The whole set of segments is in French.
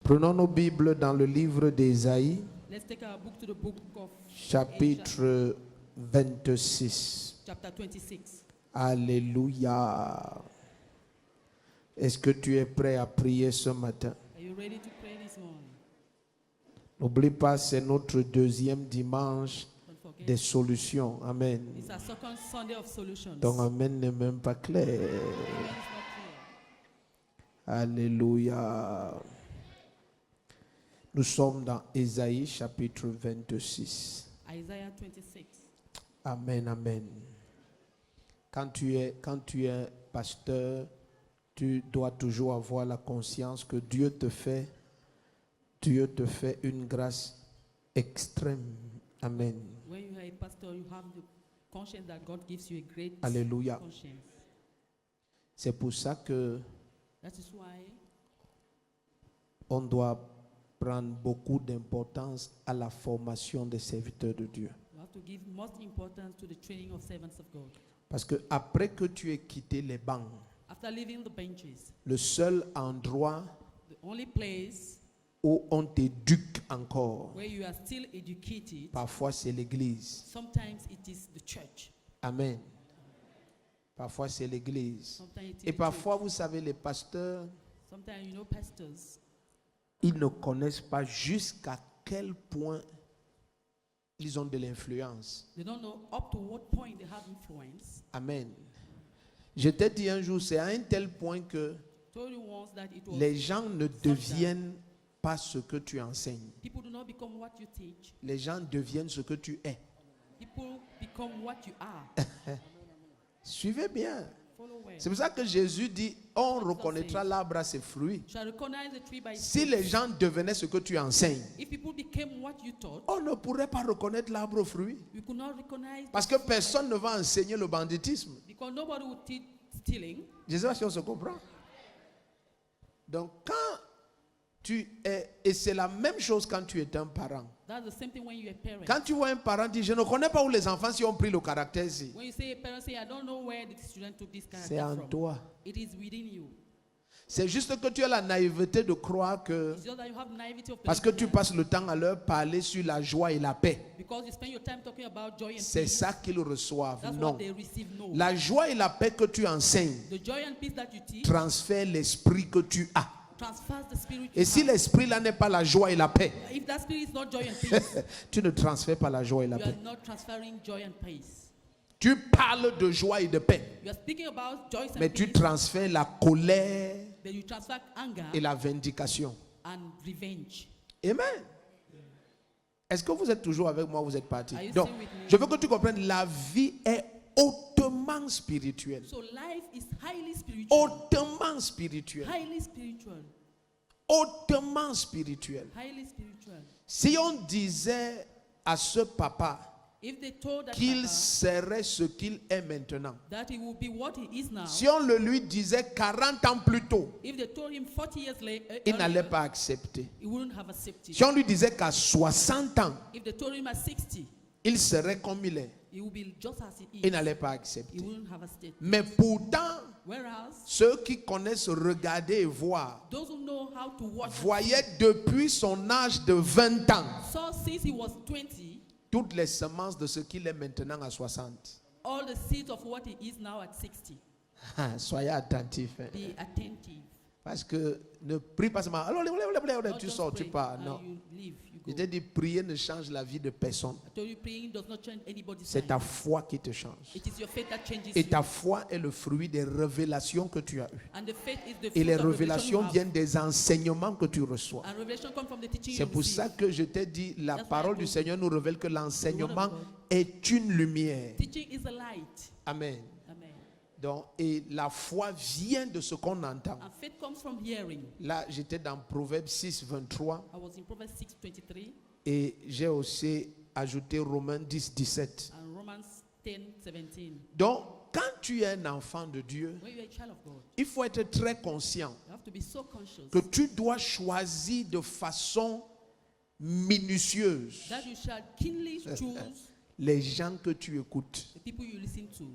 Prenons nos Bibles dans le livre d'Ésaïe, Let's take our book to the book of chapitre 26. chapter 26. Alléluia. Est-ce que tu es prêt à prier ce matin? Are you ready to pray this morning? N'oublie pas, c'est notre deuxième dimanche Don't forget. des solutions. Amen. It's our second Sunday of solutions. Ton amen n'est même pas clair. Amen is not clear. Alléluia. Nous sommes dans Ésaïe chapitre 26. Isaiah 26. Amen, amen. Quand tu es pasteur, tu dois toujours avoir la conscience que Dieu te fait une grâce extrême. Amen. When you are a pastor, you have the conscience that God gives you a great Alléluia. conscience. C'est pour ça que That is why on doit prendre beaucoup d'importance à la formation des serviteurs de Dieu. you have to give most importance to the training of servants of God. Parce que après que tu aies quitté les bancs, After leaving the benches, le seul endroit the only place où on t'éduque encore, where you are still educated, parfois c'est l'église. sometimes it is the church. Amen. Parfois c'est l'église. Sometimes it is Et the parfois, church. vous savez, les pasteurs, Sometimes, pastors, ils ne connaissent pas jusqu'à quel point ils ont de l'influence. they don't know up to what point they have influence. Amen. Je t'ai dit un jour, c'est à un tel point que Told you once that it was les gens ne deviennent pas ce que tu enseignes. people do not become what you teach. Les gens deviennent ce que tu es. People become what you are. Suivez bien. Follow well. C'est pour ça que Jésus dit, on reconnaîtra l'arbre à ses fruits. You shall recognize the tree by its Si fruit. les gens devenaient ce que tu enseignes, If people became what you taught, on ne pourrait pas reconnaître l'arbre aux fruits. you could not recognize Parce que personne ne va enseigner le banditisme. because nobody would teach stealing. Je ne sais pas si on se comprend. Donc quand tu es, et c'est la même chose quand tu es un parent. That's the same thing when you're a parent. Quand tu vois un parent dire, je ne connais pas où les enfants s'y ont pris le caractère ici. When you say a parent say, I don't know where the student took this C'est character en from. toi. It is within you. C'est juste que tu as la naïveté de croire que It's just that you have naivety of parce que tu believing passes le temps à leur parler sur la joie et la paix, that because you spend your time talking about joy and c'est peace. ça qu'ils reçoivent. That's Non. what they receive. No. La joie et la paix que tu enseignes The joy and peace that you teach transfère l'esprit que tu as. transfers the spirit. Et you si have. l'esprit là n'est pas la joie et la paix, If that spirit is not joy and peace, tu ne transfères pas la joie et la you paix. are not transferring joy and peace. Tu parles de joie et de paix, You are speaking about joy and mais tu peace, transfères la colère but you transfer anger et la vindication. and revenge. Amen. Est-ce que vous êtes toujours avec moi? Vous êtes parti. Are you Donc, still with me? je veux que tu comprennes, la vie est hautement spirituelle. So life is highly spiritual. Hautement spirituelle. Highly spiritual. Hautement spirituelle. Highly spiritual. Si on disait à ce papa If they told that, qu'il papa serait ce qu'il est maintenant, that he will be what he is now, si on le lui disait 40 ans plus tôt, if they told him 40 years later, il n'allait pas accepter. he wouldn't have accepted. Si on lui disait qu'à 60 ans, If they told him at 60, il serait comme il est, he would be just as he il is. n'allait pas He accepter. wouldn't have accepted. Mais pourtant, Whereas ceux qui connaissent regarder et voir, those who know how to watch voyaient depuis son âge de 20 ans saw since he was 20 toutes les semences de ce qu'il est maintenant à 60. all the seeds of what he is now at 60. Soyez attentifs. Hein. Be attentive. Parce que ne prie pas seulement. Alors, Not tu just sors, tu pray pars. and Non. you leave, you Je go. t'ai dit, prier ne change la vie de personne. I told you praying does not change anybody's C'est ta life. foi qui te change. It is your faith that changes Et you. ta foi est le fruit des révélations que tu as eues. And the faith is the Et fruit les of revelation révélations you have. viennent des enseignements que tu reçois. And revelation comes from the teaching C'est you pour receive. ça que je t'ai dit, la That's why parole I du told Seigneur nous révèle que l'enseignement God. est une lumière. Teaching is a light. Amen. Amen. Donc, et la foi vient de ce qu'on entend. And faith comes from hearing. Là, j'étais dans Proverbe 6, 23 I was in Proverbs 6:23 et j'ai aussi ajouté Romains 10, 17. and Romans 10:17. Donc, quand tu es un enfant de Dieu, When you're a child of God, il faut être très conscient you have to be so conscious que tu dois choisir de façon minutieuse that you shall keenly choose les gens que tu écoutes. the people you listen to.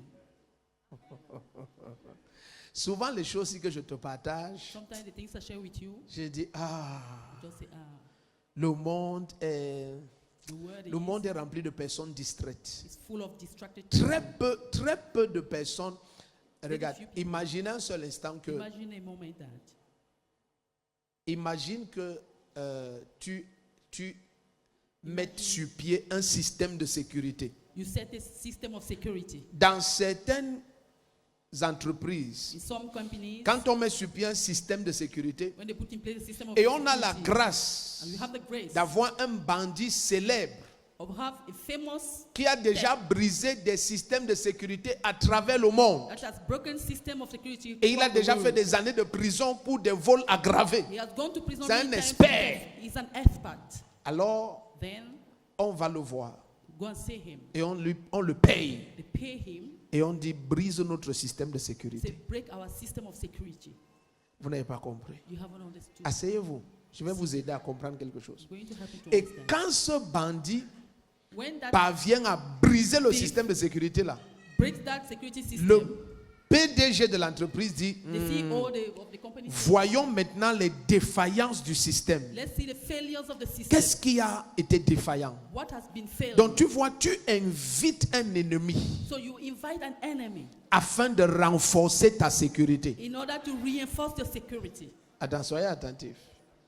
Souvent, les choses que je te partage, Sometimes the things I share with you, je dis, Just say, Le monde est, the word le monde est rempli de personnes distraites. is full of distracted people. Très peu de personnes. Regarde, imaginez un seul instant que, Imagine a moment that imagine que tu mettes sur pied un système de sécurité. you set a system of security. Dans certaines entreprises, In some companies, quand on met sur pied un système de sécurité when they put in place a system of et on a la security, grâce and you have the grace d'avoir un bandit célèbre of have a famous qui a déjà brisé des systèmes de sécurité à travers le monde. that has broken system of security. Et il a throughout the déjà world. fait des années de prison pour des vols aggravés. He has gone to prison C'est un many times expert. because he's an expert. Alors, Then on va le voir go and see him. et on le paye. They pay him. Et on dit brise notre système de Say sécurité. break our system of security. Vous n'avez pas compris. You haven't understood. Asseyez-vous. Je vais vous aider à comprendre quelque chose. I'm going to help you to Et understand. quand ce bandit When that parvient à briser le Thief système de sécurité là, breaks that security system, le PDG de l'entreprise dit the CEO of the company says, voyons maintenant les défaillances du système. let's see the failures of the system. Qu'est-ce qui a été défaillant? What has been failing? Donc tu vois, tu invites un ennemi So you invite an enemy afin de renforcer ta sécurité. in order to reinforce your security. Attends, soyez attentifs.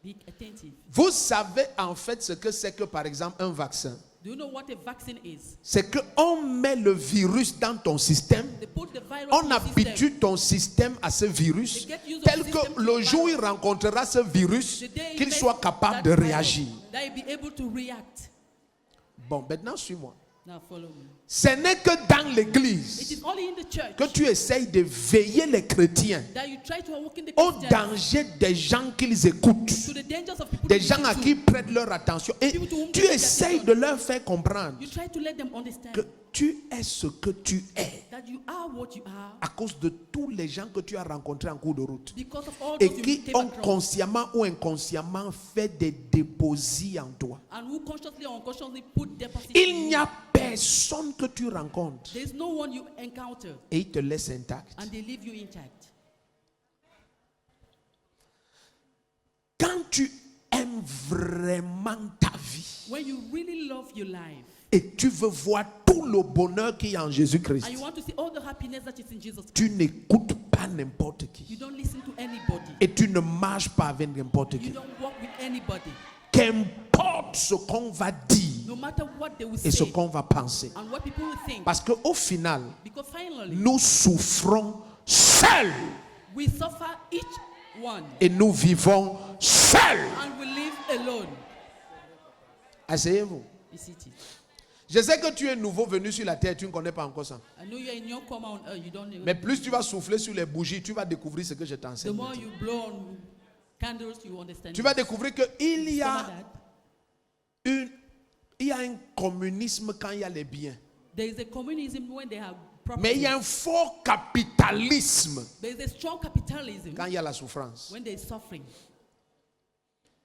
Be attentive. Vous savez en fait ce que c'est que par exemple un vaccin. Do you know what a vaccine is? C'est qu'on met le virus dans ton système, They put the virus on in your system. habitue ton système à ce virus, They get used tel of the system que to le the jour où il virus. rencontrera ce virus, The day he qu'il met soit capable that de virus, réagir. that he be able to react. Bon, maintenant suis-moi. Now follow me. Ce n'est que dans It l'église is only in the church que tu essayes de veiller les chrétiens that you try to awaken the au Christians danger des gens qu'ils écoutent, to the dangers of people des they gens à listen qui to. prêtent leur attention. Et People to whom tu they pay essayes attention. de leur faire comprendre You try to let them understand que tu es ce que tu es that you are what you are à cause de tous les gens que tu as rencontrés en cours de route because of all et those qui you came ont across consciemment ou inconsciemment fait des déposits en toi. and who consciously or unconsciously put deposits Il in n'y you. a personne que tu rencontres There is no one you encounter et il te laisse intact. and they leave you intact. Quand tu aimes vraiment ta vie When you really love your life et tu veux voir tout le bonheur qu'il y a en Jésus-Christ, and you want to see all the happiness that is in Jesus Christ, tu n'écoutes pas n'importe you qui don't listen to anybody. et tu ne marches pas avec n'importe You qui. don't walk with anybody. Qu'importe ce qu'on va dire No matter what they will et ce say qu'on va penser. and what people will think. Parce qu'au final, Because finally, nous souffrons seuls we suffer each one et nous vivons seuls. and we live alone. Asseyez-vous. Be seated. Je sais que tu es nouveau venu sur la terre, tu ne connais pas encore ça. I know you're in your coma on earth, you don't know. Mais plus tu vas souffler sur les bougies, tu vas découvrir ce que je The t'enseigne. more you blow on candles, you understand. Tu vas découvrir qu'il y a Discover that il y a un communisme quand il y a les biens. there is a communism when they have Mais il y property. a un fort capitalisme There is a strong capitalism quand il y a la souffrance. when there is suffering.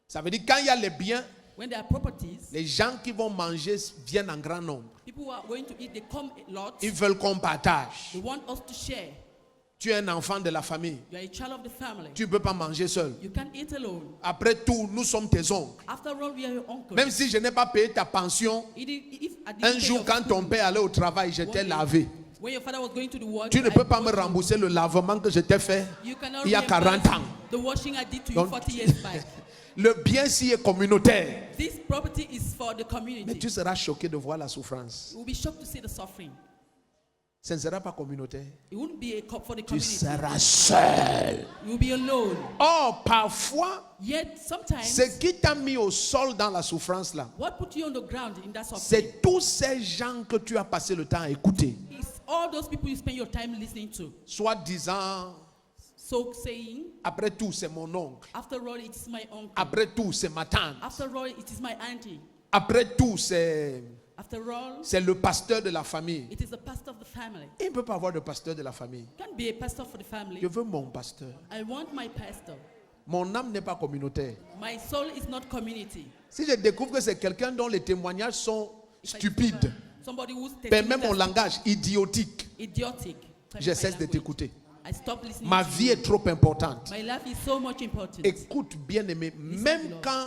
Ça veut dire quand il y a les biens, When there are properties, les gens qui vont manger viennent en grand nombre. people who are going to eat, they come a lot. Ils veulent qu'on partage. They want us to share. Tu es un enfant de la famille. You are a child of the family. Tu ne peux pas manger seul. You can't eat alone. Après tout, nous sommes tes oncles. After all, we are your uncle. Même si je n'ai pas payé ta pension, If I didn't un pay jour your quand school, ton père allait au travail, je t'ai lavé. when your father was going to the work, Tu ne I peux pas me bought you. rembourser le lavement que je t'ai fait You cannot il y a 40 ans. the washing I did to you Donc, 40 years back. Le bien si est communautaire. This property is for the Mais community. tu seras choqué de voir la souffrance. You will be shocked to see the suffering. Ce ne sera pas communautaire. It wouldn't be for the Tu community. seras seul. You will be alone. Or, parfois, Yet sometimes, ce qui t'a mis au sol dans la souffrance là, what put you on the ground in that suffering c'est tous ces gens que tu as passé le temps à écouter. is all those people you spend your time listening to. Soit disant, So saying, après tout, c'est mon oncle. after all, it is my uncle. Après tout, c'est ma tante. After all, it is my auntie. Après tout, c'est After all, le pasteur de la famille. it is the pastor of the family. Il ne peut pas avoir de pasteur de la famille. Can't be a pastor for the family. Je veux mon pasteur. I want my pastor. Mon âme n'est pas communautaire. My soul is not community. Si je découvre que c'est quelqu'un dont les témoignages sont If I stupides, discover somebody who's permets mon testimony langage idiotique, that's idiotic. je cesse de t'écouter. I stop listening Ma to vie you. est trop importante. My life is so much important. Écoute, bien-aimé, même quand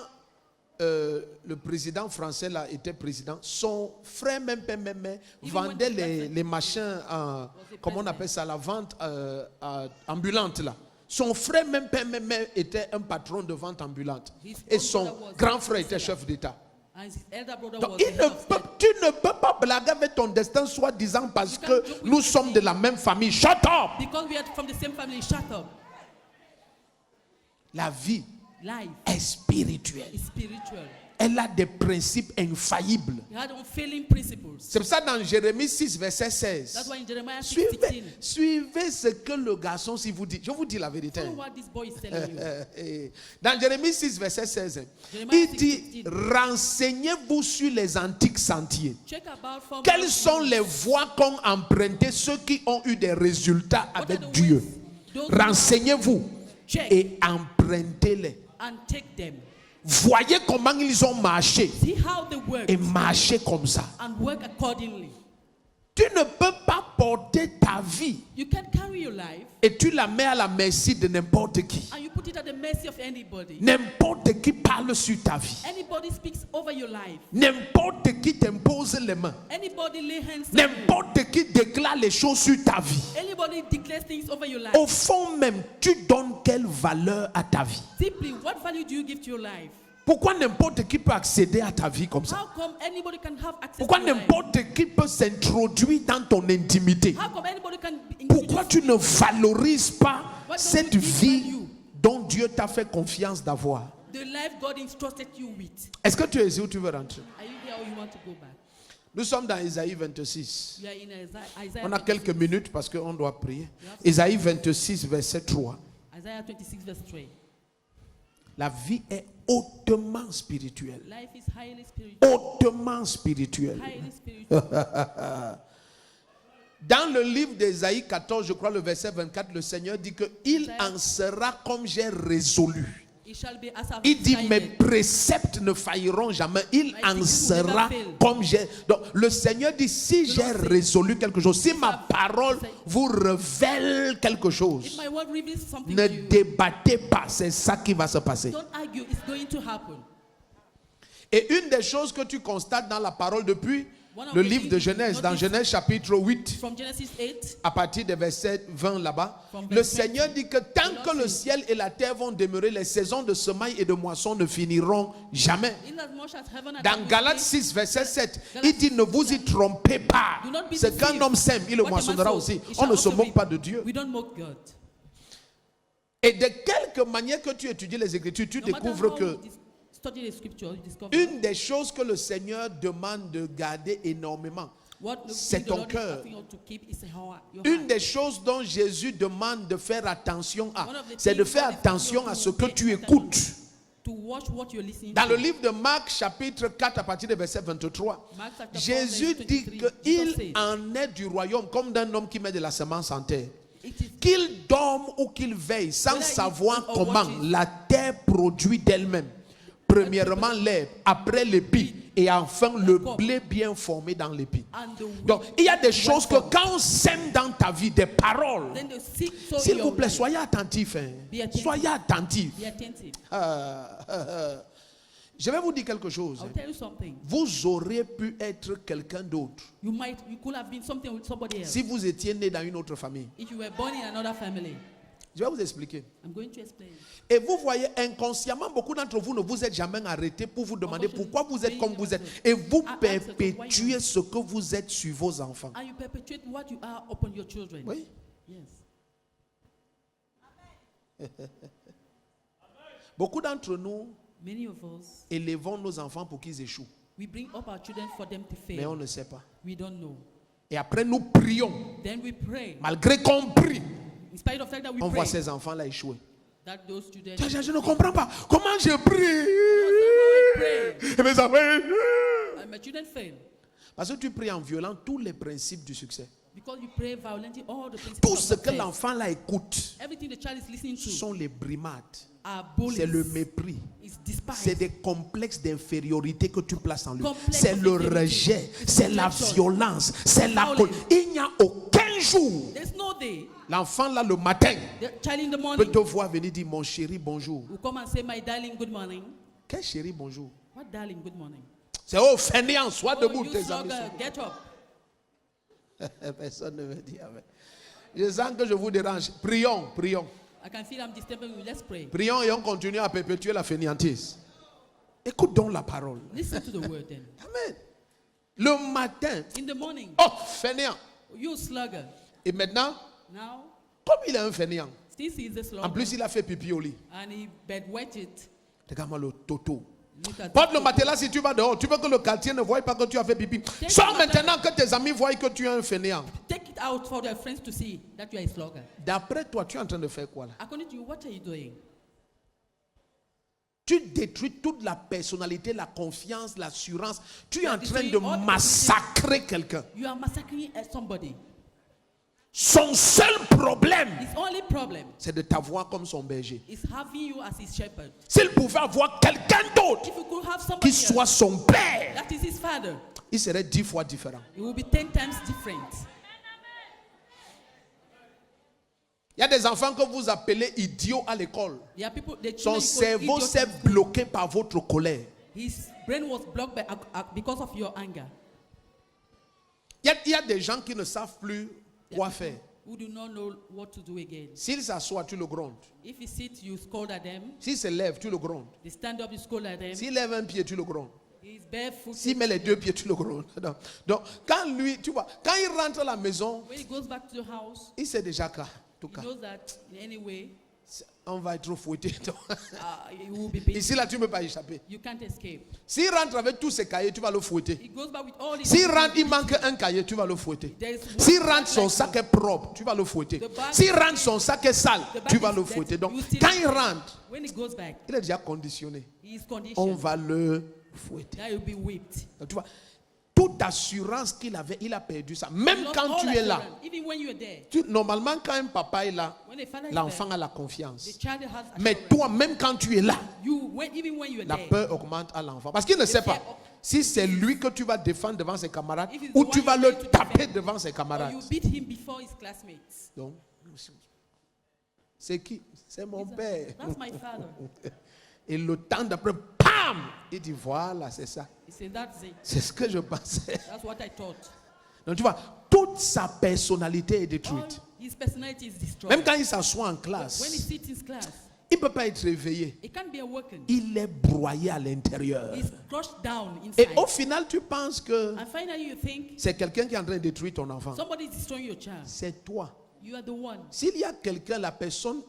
le président français là était président, son frère même vendait les machins, comment on appelle ça, la vente ambulante là. Son frère même était un patron de vente ambulante. Et son grand frère était chef d'État. Donc, tu ne peux pas blaguer avec ton destin soi-disant parce que nous sommes de la même famille. Shut up! Because we are from the same family, shut up. La vie Life est spirituelle. is spiritual. Elle a des principes infaillibles. You had unfailing principles. C'est pour ça dans Jérémie 6, verset 16. That's why in Jeremiah 6:16. Suivez ce que le garçon si vous dit. Je vous dis la vérité. Follow what this boy is telling you. Dans Jérémie 6, verset 16, Jeremiah il dit, 6:16. renseignez-vous sur les antiques sentiers. Check about from Quelles sont les voies qu'ont empruntées ceux qui ont eu des résultats avec Dieu? Renseignez-vous et empruntez-les. And take them. Voyez comment ils ont marché See how they work et marchez comme ça. and work accordingly. Tu ne peux pas porter ta vie You can carry your life et tu la mets à la merci de n'importe qui. and you put it at the mercy of anybody. N'importe qui parle sur ta vie. Anybody speaks over your life. N'importe qui t'impose les mains. Anybody lay hands on you. N'importe qui déclare les choses sur ta vie. Anybody declares things over your life. Au fond même, tu donnes quelle valeur à ta vie? Simply, what value do you give to your life? Pourquoi n'importe qui peut accéder à ta vie comme ça? How come anybody can have access Pourquoi to your life? n'importe qui peut s'introduire dans ton intimité? How come anybody can Pourquoi introduce tu ne valorises pas Why don't cette you give vie value? dont Dieu t'a fait confiance d'avoir? the life God entrusted you with? Est-ce que tu es ici ou tu veux rentrer? Are you here or you want to go back? Nous sommes dans Isaïe 26. You are in Isaiah On a 26. quelques minutes parce qu'on doit prier. Isaïe 26, verset 3. Isaiah 26 verse 3. La vie est hautement spirituelle. Life is highly spiritual. Hautement spirituelle. Highly spiritual. Dans le livre d'Ésaïe 14, je crois le verset 24, le Seigneur dit qu'il en sera comme j'ai résolu. It shall be as I've Il dit mes decided. préceptes ne failliront jamais. Il en sera comme j'ai. Donc le Seigneur dit si j'ai résolu quelque chose, si ma parole vous révèle quelque If chose, my word reveals something ne to you, débattez pas, c'est ça qui va se passer. don't argue. It's going to happen. Et une des choses que tu constates dans la parole depuis One of le the livre de things Genèse, you dans notice Genèse chapitre 8, From Genesis 8, à partir des versets 20 là-bas, From le verse Seigneur 20, dit que tant the que Lord le says, ciel et la terre vont demeurer, les saisons de semailles et de moisson ne finiront jamais. inasmuch as heaven and Dans earth Galates will 6, verset 7, Galates il dit ne vous y trompez pas. Do not be Ce qu'un deceived. homme sème, il le What a man moissonnera sows, aussi. he On shall ne se also moque reap. pas de Dieu. We don't mock God. Et de quelque manière que tu étudies les Écritures, tu No matter découvres how que you study the scripture, you discover une des choses que le Seigneur demande de garder énormément, c'est the ton Lord is cœur. asking you to keep is your Une heart. des choses dont Jésus demande de faire attention à, One of the c'est de things faire God is attention asking à you ce to que pay tu attention écoutes. To watch what you're listening Dans to. le livre de Marc, chapitre 4, à partir du verset 23, Mark chapter 4, Jésus verse dit 23, Jesus qu'il said, en est du royaume comme d'un homme qui met de la semence en terre. It is Qu'il dorme ou qu'il veille sans Whether he savoir eats or comment watches. la terre produit d'elle-même. Premièrement l'herbe, après l'épi et enfin le blé bien formé dans l'épi. and the Donc wheat il y a des well choses que formed. quand on sème dans ta vie, des paroles, Then the seed sow in s'il your vous plaît, life. soyez attentifs. Be attentive. Soyez attentifs. Be attentive. Je vais vous dire quelque chose. I'll tell you something. Vous auriez pu être quelqu'un d'autre You could have been something with somebody else. si vous étiez né dans une autre famille. If you were born in another family. Je vais vous expliquer. I'm going to explain. Et vous voyez, inconsciemment, beaucoup d'entre vous ne vous êtes jamais arrêtés pour vous demander pourquoi vous êtes comme vous êtes. Et vous perpétuez ce que vous êtes sur vos enfants. And you perpetuate what you are upon your children. Oui. Yes. Beaucoup d'entre nous Many of us, élevons nos enfants pour qu'ils échouent. we bring up our children for them to Mais on fail. ne sait pas. We don't know. Et après, nous prions. Then we pray. Malgré qu'on prie, In spite of the fact that we on voit pray, ces enfants-là échouer. that those students. Je ne comprends pas. Comment je prie? Pray. Et mes enfants, And my children fail. parce que tu pries en violant tous les principes du succès. Because you pray violently all the principles Tout of ce que success. l'enfant là écoute, Everything the child is listening ce to sont les brimades. are bullies. C'est le mépris. It's despise. C'est des complexes d'infériorité que tu places en lui. Complexe C'est le d'infériorité. rejet, It's c'est la rejection. violence, c'est la Violence. colère. Il n'y a aucun jour. There's no day. L'enfant là le matin The child in the peut morning te voir venir dire mon chéri bonjour. will come and say, my darling, good morning. Quel chéri bonjour? not darling, good morning. C'est oh fainéant, sois Oh, debout, you tes amis. slugger, get up. Personne ne me dit amen. Je sens que je vous dérange. Prions, prions. I can feel I'm disturbing you. Let's pray. Prions et on continue à perpétuer la fainéantise. Écoute donc la parole. Listen to the word then. Amen. Le matin, In the morning, oh fainéant. you slugger. Et maintenant, Now, comme il est un fainéant, since he's a en slugger plus il a fait pipi au lit. and he bedwet it, Regarde-moi le toto. look at Porte le matelas si tu vas dehors. Tu veux que le quartier ne voie pas que tu as fait pipi. Sors maintenant que tes amis voient que tu es un fainéant. Take it out for their friends to see that you are a slugger. D'après toi, tu es en train de faire quoi là? According to you, what are you doing? Tu détruis toute la personnalité, la confiance, l'assurance. Tu es en train de destroying all the massacrer quelqu'un. You are massacring somebody. Son seul problème, His only problem c'est de t'avoir comme son berger. is having you as his shepherd. S'il pouvait avoir quelqu'un d'autre If you could have qui somebody soit else, son père, that is his father, il serait 10 fois différent. it will be 10 times different. Il y a des enfants que vous appelez idiots à l'école. There are people, the Son children called cerveau idiots s'est in school. bloqué par votre colère. His brain was blocked by, because of your anger. Il y a des gens qui ne savent plus quoi faire. Who do not know what to do again. S'il s'assoit, tu le grondes. If he sits, you scold at them. S'il se lève, tu le grondes. They stand up, you scold at them. S'il lève un pied, tu le grondes. He's barefoot. S'il met les deux pieds, tu le grondes. Donc, quand lui, tu vois, quand il rentre à la maison, When he goes back to the house, il sait déjà qu'à tout he cas, knows that in any way, on va être fouetté. he will be beaten. Ici, là, tu ne peux pas échapper. You can't escape. S'il rentre avec tous ses cahiers, tu vas le fouetter. He goes back with all his. S'il rentre, il manque un cahier, tu vas le fouetter. There is one S'il rentre, son like sac est propre, tu vas le fouetter. The bag S'il is rentre, son sac est sale, the bag tu vas is le dirty. fouetter. Donc, You still- quand il rentre, When he goes back, il est déjà conditionné. he is On conditioned. va le fouetter. Now you'll be whipped. Donc, tu vois, toute assurance qu'il avait, il a perdu ça. Même Lost quand all tu es là, assurance, even when you are there, normalement, quand un papa est là, when a father is l'enfant there, a la confiance. the child has Mais assurance. toi, même quand tu es là, Even when you are la there, peur augmente à l'enfant. Parce qu'il ne sait pas si c'est lui que tu vas défendre devant ses camarades If it's ou the tu one vas you're le going to taper defend, devant ses or camarades. you beat him before his classmates. Donc, c'est qui? C'est mon père. That's my father. Et le temps d'après, pam! Il dit voilà, c'est ça. He said, that's it. C'est ce que je pensais. That's what I thought. Donc tu vois, toute sa personnalité est All détruite. his personality is destroyed. Même quand il s'assoit en When he classe, sits in class, il ne peut pas être réveillé. he can't be awakened. Il est broyé à l'intérieur. He's crushed down Et inside. au final, tu penses que And finally, you think c'est quelqu'un qui est en train de détruire ton enfant. somebody is destroying your child. C'est toi. You are the one. S'il y a quelqu'un, la personne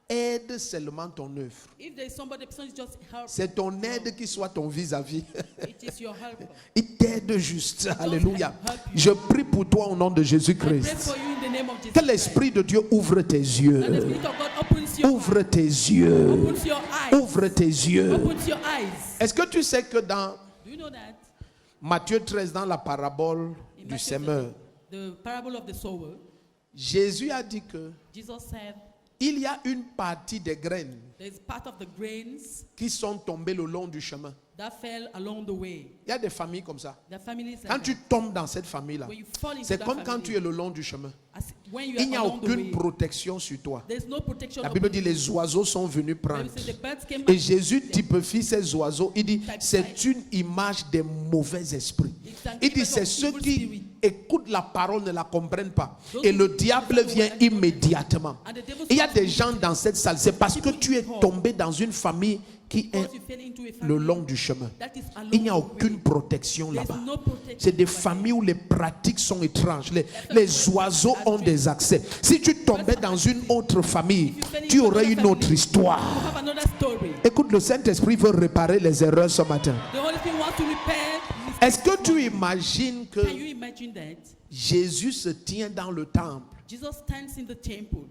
aide seulement ton œuvre. If there is somebody, the person is just help. C'est ton aide qui soit ton vis-à-vis. It is your helper. Il t'aide juste. Alléluia. help you. Je prie pour toi au nom de I pray Jésus-Christ. for you in the name of Jesus Que Christ. l'Esprit de Dieu ouvre tes And the yeux. Spirit of God opens your Ouvre eyes. tes yeux. Opens your eyes. Ouvre tes yeux. Opens your eyes. Est-ce que tu sais que dans Do you know that? Matthieu 13, dans la parabole In du Matthew semeur, 13, the parable of the sower, Jésus a dit que Jesus said, il y a une partie des graines there is part of the grains qui sont tombées le long du chemin. that fell along the way. Il y a des familles comme ça. The families Quand like tu that. tombes dans cette famille-là, When you fall into c'est that comme quand family, tu es le long du chemin. when you Il n'y are a along the aucune way, protection sur toi. there is no protection. La of Bible dit you. les oiseaux sont venus The prendre. Bible says the birds came Et back. Jésus typifie ces oiseaux. Il dit c'est une image des mauvais esprits. Il dit c'est ceux qui écoutent la parole ne la comprennent pas. Et le diable vient immédiatement. Il y a des gens dans cette salle. C'est parce que tu es tombé dans une famille qui est Because you fell into a le family long du chemin. that is along Il n'y a the aucune way. protection There's là-bas. no protection C'est des over there. familles où les pratiques sont étranges. Les oiseaux ont des accès. Si tu tombais dans une autre famille, tu aurais une autre You histoire. have another story. Écoute, le Saint-Esprit veut réparer les erreurs ce matin. The Holy Spirit wants to repair. Est-ce que tu imagines que Can you imagine that? Jésus se tient dans le temple? Jesus stands in the temple.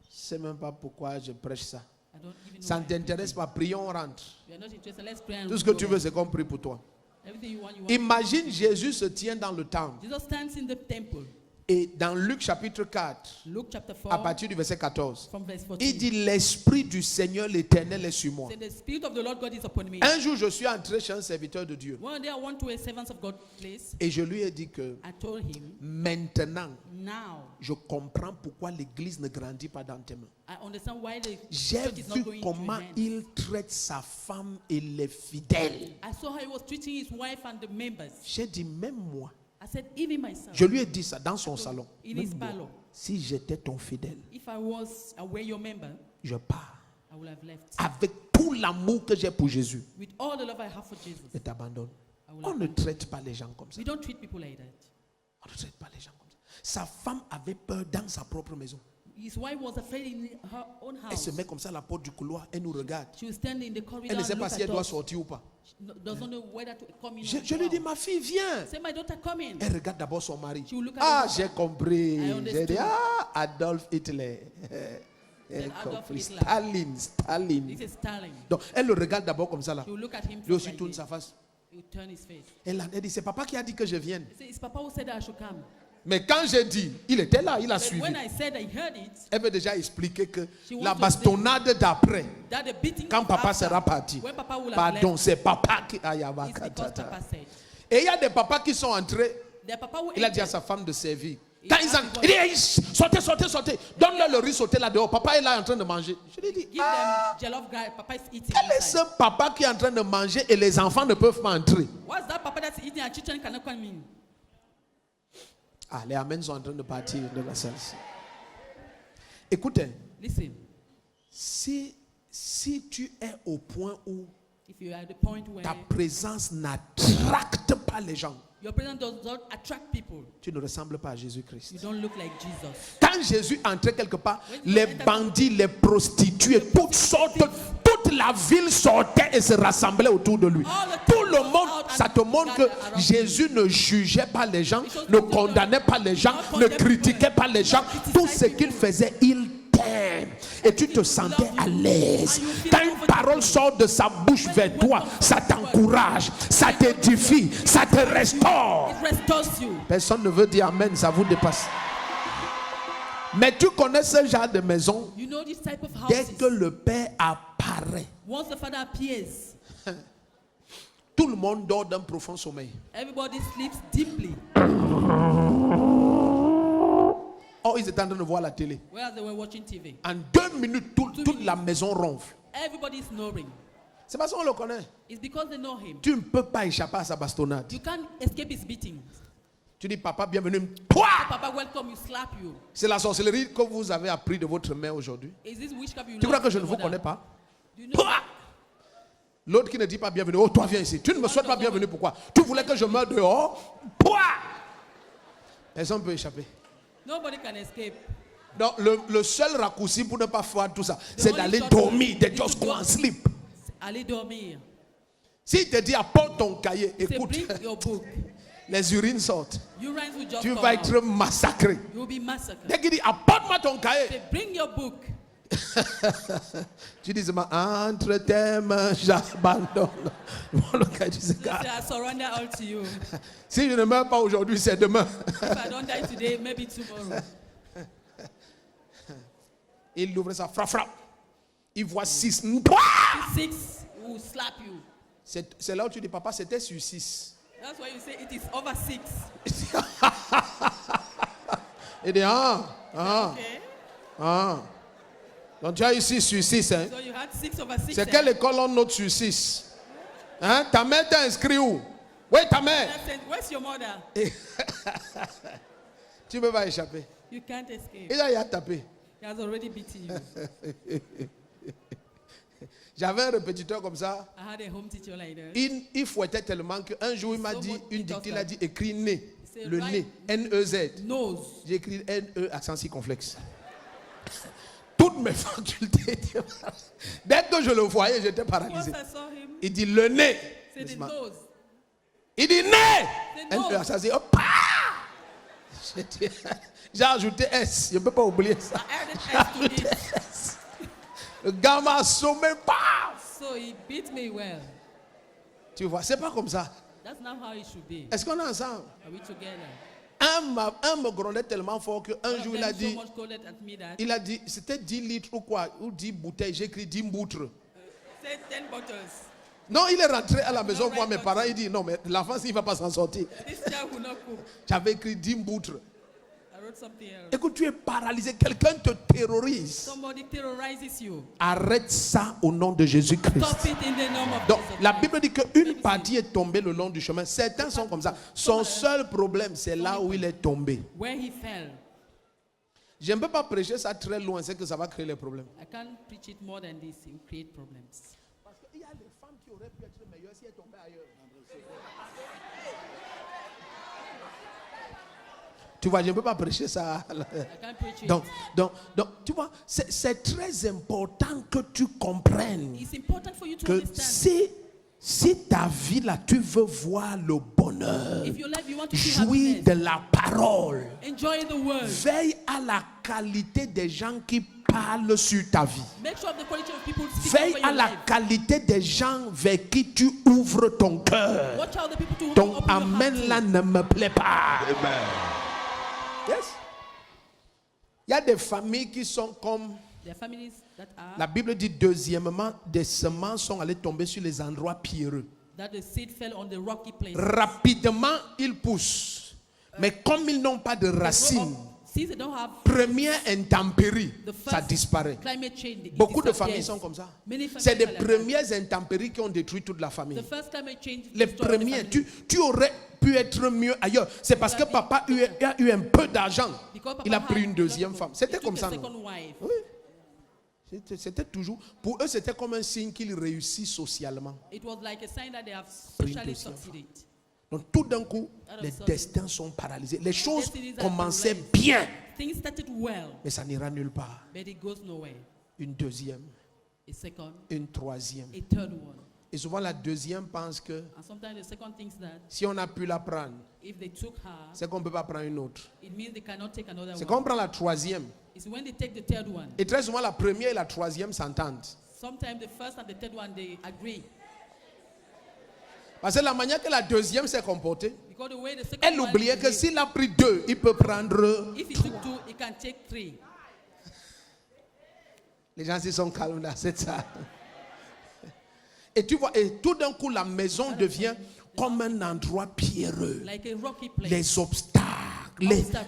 Je ne sais même pas pourquoi je prêche ça. I don't even know. Ça ne why. t'intéresse pas. Prions, on rentre. You are not interested. Let's pray and Tout ce que go tu back. veux, c'est qu'on prie pour toi. Everything you want, you want. Imagine Jésus se tient dans le temple. Jesus stands in the temple. Et dans Luc chapitre 4, Luke chapter 4, à partir du verset 14, from verse 14. il dit, l'Esprit du Seigneur l'Éternel est sur moi. Say, the Spirit of the Lord God is upon me. Un jour, je suis entré chez un serviteur de Dieu. One day I went to a servant of God place. Et je lui ai dit que I told him, maintenant, now je comprends pourquoi l'église ne grandit pas dans tes mains. I understand why the J'ai church is not vu going into comment your hands. il traite sa femme et les fidèles. I saw how he was treating his wife and the members. J'ai dit, même moi, I said, even myself, je lui ai dit ça dans son salon. in Même his moi, parlor, si j'étais ton fidèle, if I were your member, je pars. I would have left. Avec tout l'amour que j'ai pour Jésus, With all the love I have for Jesus, je t'abandonne. I will On ne abandon. traite pas les gens comme ça. We don't treat people like that. On ne traite pas les gens comme ça. Sa femme avait peur dans sa propre maison. His wife was afraid in her own Elle house. se met comme ça à la porte du couloir, elle nous regarde. She will stand in the corridor Elle ne sait and pas look si elle at doit us. sortir ou pas. Doesn't know whether to come in Je or lui go dis, out. ma fille, viens. Say, my daughter, come in. Elle regarde d'abord son mari. She will look at Ah, her j'ai compris. I J'ai understood. dit, ah, Adolf Hitler. J'ai Said Adolf compris. Hitler. Staline. This is Stalin. Donc, elle le regarde d'abord comme ça là. She will look at him Lui from aussi like tourne this. sa face. He will turn his face. Elle dit, c'est papa qui a dit que je vienne. He said, it's Papa who said that I should come. Mais quand j'ai dit, il était là, il a But suivi. when I said I heard it, Elle veut déjà expliquer que She wants la to bastonnade d'après, that the beating quand papa after, sera parti, when Papa will have pardon, left, c'est papa qui. it's because Papa said. Et il y a des papas qui sont entrés, The Papa will il a dit à enter. sa femme de servir. Il Quand a ils dit, entrent, il dit, hey, sortez, sortez, sortez. Donne-leur le riz sauté là dehors. Papa est là en train de manger. Je lui ai dit, Give ah, them jollof guy. Papa is eating quel est ce inside. papa qui est en train de manger et les enfants ne peuvent pas entrer? What's that Papa that's eating and children cannot come in? Ah, les amens sont en train de partir de la salle. Écoutez, Listen, si tu es au point où if you are at the point where ta présence n'attracte pas les gens, your presence does not attract people, tu ne ressembles pas à Jésus-Christ. you don't look like Jesus. Quand Jésus entrait quelque part, les bandits, les prostituées, toutes sortes, toute la ville sortait et se rassemblait autour de lui. Tout le monde, ça te montre que Jésus ne jugeait pas les gens, ne condamnait pas les gens, ne critiquait pas les gens. Tout ce qu'il faisait, il t'aime. Et tu te sentais à l'aise. Quand une parole sort de sa bouche vers toi, ça t'encourage, ça t'édifie, ça te restaure. It restores you. Personne ne veut dire Amen, ça vous dépasse. Mais tu connais ce genre de maison, You know this type of dès houses. que le Père apparaît, Once the Father appears, tout le monde dort d'un profond sommeil. everybody sleeps deeply. Oh, ils étaient en train de voir la télé. Whereas they were watching TV. En 2 minutes, toute la maison ronfle. Everybody is snoring. C'est parce qu'on le connaît. It's because they know him. Tu ne peux pas échapper à sa bastonnade. You can't escape his beating. Tu dis, papa, bienvenue. Toi! Papa, welcome, you slap you. C'est la sorcellerie que vous avez appris de votre mère aujourd'hui. Is this witchcraft you Tu crois learned que je from ne vous your connais mother? pas? Do you know? Toi! L'autre qui ne dit pas bienvenue. Oh, toi, viens ici. Tu ne me souhaites pas bienvenue. Pourquoi? Tu voulais que je meure dehors? Toi! Personne ne peut échapper. Nobody can escape. Donc, le seul raccourci pour ne pas faire tout ça, c'est only d'aller shortcut dormir. They is just to go go- and sleep. Allez dormir. S'il te dit apporte ton cahier, Say, écoute, bring your book. les urines sortent. Urines will just Tu come vas out. être massacré. You will be massacred. Dès qu'il dit apporte-moi ton cahier, Say, bring your book. tu dis seulement entre tes mains, j'abandonne. Le cahier, tu sais, Say, I surrender all to you. si je ne meurs pas aujourd'hui, c'est demain. If I don't die today, maybe tomorrow. Il ouvre ça, frappe, frappe. Il voit 6. 6 will slap you. C'est là où tu dis, papa, c'était sur 6. That's why you say it is over 6. Il dit, Okay. Donc tu as eu 6 sur 6. Hein? So you had 6 over 6. C'est quelle école on note sur 6? Hein? Ta mère t'a inscrit où? Oui, ta mère. Where's your mother? Tu ne peux pas échapper. You can't escape. Il a tapé. He has already beaten you. J'avais un répétiteur comme ça. I had a home teacher like that. Il fouettait tellement qu'un jour il m'a dit, une dictée, il a dit écris nez. C'est Le right. nez. N-E-Z. Nose. J'ai écrit N-E accent circonflexe. Toutes mes facultés étaient paralysées. Dès que je le voyais, j'étais Once paralysé. I saw him, Il dit le nez. say the nose. Il dit nez. The N-E nose. accent circonflexe. J'ai ajouté S. Je ne peux pas oublier ça. I added S to it. Le gars m'a assommé. So he beat me well. Tu vois, c'est pas comme ça. That's not how it should be. Est-ce qu'on est ensemble? Are we together? Un me grondait tellement fort qu'un One of jour them so much scolded at me that il a dit, c'était 10 litres ou quoi, ou 10 bouteilles, j'ai écrit 10 boutres. said 10 bottles. Non, il est rentré à la maison voir mes parents, il dit, non, mais l'enfant, il ne va pas s'en sortir. This child will not cook. J'avais écrit 10 boutres. I wrote something else. Écoute, tu es paralysé, quelqu'un te terrorise. Somebody terrorizes you. Arrête ça au nom de Jésus-Christ. Stop it in the name of Donc, Jesus. la Bible dit qu'une partie est tombée le long du chemin. Certains sont comme ça. Son seul problème, c'est là où il est tombé. Where he fell. Je ne peux pas prêcher ça très loin, c'est que ça va créer les problèmes. I can't preach it more than this. It will create problems. Parce qu'il y a des femmes qui auraient pu être meilleures si elles tombaient ailleurs. Tu vois, je ne peux pas prêcher ça. I can't preach it. Donc, tu vois, c'est très important que tu comprennes It's important for you to que understand. si ta vie là, tu veux voir le bonheur, If your life you want to see jouir happiness, de la parole, enjoy the word. veille à la qualité des gens qui parlent sur ta vie. Make sure of the quality of people speaking Veille over à your la life. qualité des gens vers qui tu ouvres ton cœur. Watch out the people to Ton open your heart amen to. là ne me plaît pas. Amen. Yes. Il y a des familles qui sont comme, There are families that are la Bible dit deuxièmement, des semences sont allées tomber sur les endroits pierreux. that the seed fell on the rocky place. Rapidement, ils poussent. Mais comme ils n'ont pas de racines, Since they don't have première intempérie, the ça first disparaît. climate change, it Beaucoup de disappears. familles sont comme ça. Many families C'est des are like that. premières intempéries qui ont détruit toute la famille. The first climate change Les destroyed the premiers, family. tu aurais pu être mieux ailleurs. C'est parce que papa a eu un peu d'argent. Because papa Il a pris had une a deuxième lot of- femme. he C'était took comme a ça, non? second wife. Oui. C'était toujours, pour eux, c'était comme un signe qu'ils réussissent socialement. It was like a sign that they have Pris une socially deuxième succeeded. Donc tout d'un coup, Out of les sudden, destins sont paralysés. Les choses destinies are commençaient paralyzed. bien, Things started well, mais ça n'ira nulle part. but it goes nowhere. Une deuxième, A second, une troisième. a third one. Et souvent la deuxième pense que And sometimes the second thinks that si on a pu la prendre, if they took her, c'est qu'on ne peut pas prendre une autre. it means they cannot take another C'est one. qu'on prend la troisième. It's when they take the third one. Et très souvent la première et la troisième s'entendent. Sometimes the first and the third one, they agree. Parce que la manière que la deuxième s'est comportée, Because the way the second elle one oubliait que behaved, s'il a pris deux, il peut prendre if he trois. took two, he can take three. Les gens s'y sont calmes là, c'est ça. Et tu vois, et tout d'un coup, la maison devient comme un endroit pierreux. Like a rocky place. Les obstacles,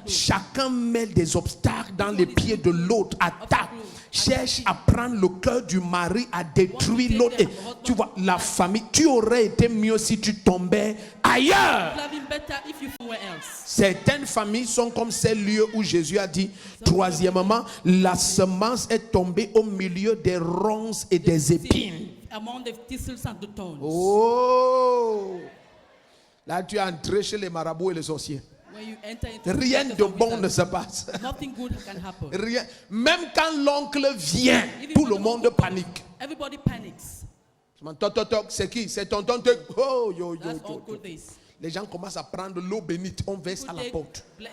chacun met des obstacles dans les pieds de l'autre, attaque, cherche à prendre le cœur du mari, à détruire l'autre. Et tu vois, la famille, tu aurais été mieux si tu tombais ailleurs. It would have been better if you were else. Certaines familles sont comme ces lieux où Jésus a dit, troisièmement, la semence est tombée au milieu des ronces et des épines. Among the thistles and the thorns. Oh! Là, tu es entré chez les marabouts et les sorciers. When you enter into Rien the de of bon ne wizards, se passe. nothing good can happen. Rien. Même quand l'oncle vient, Even tout when le the monde uncle panique. comes, everybody panics. Je m'entends, toc, toc, c'est qui? C'est tonton Tek. Oh, yo, yo, That's yo, uncle yo. this. Les gens commencent à prendre l'eau bénite, on verse à la porte. Pam,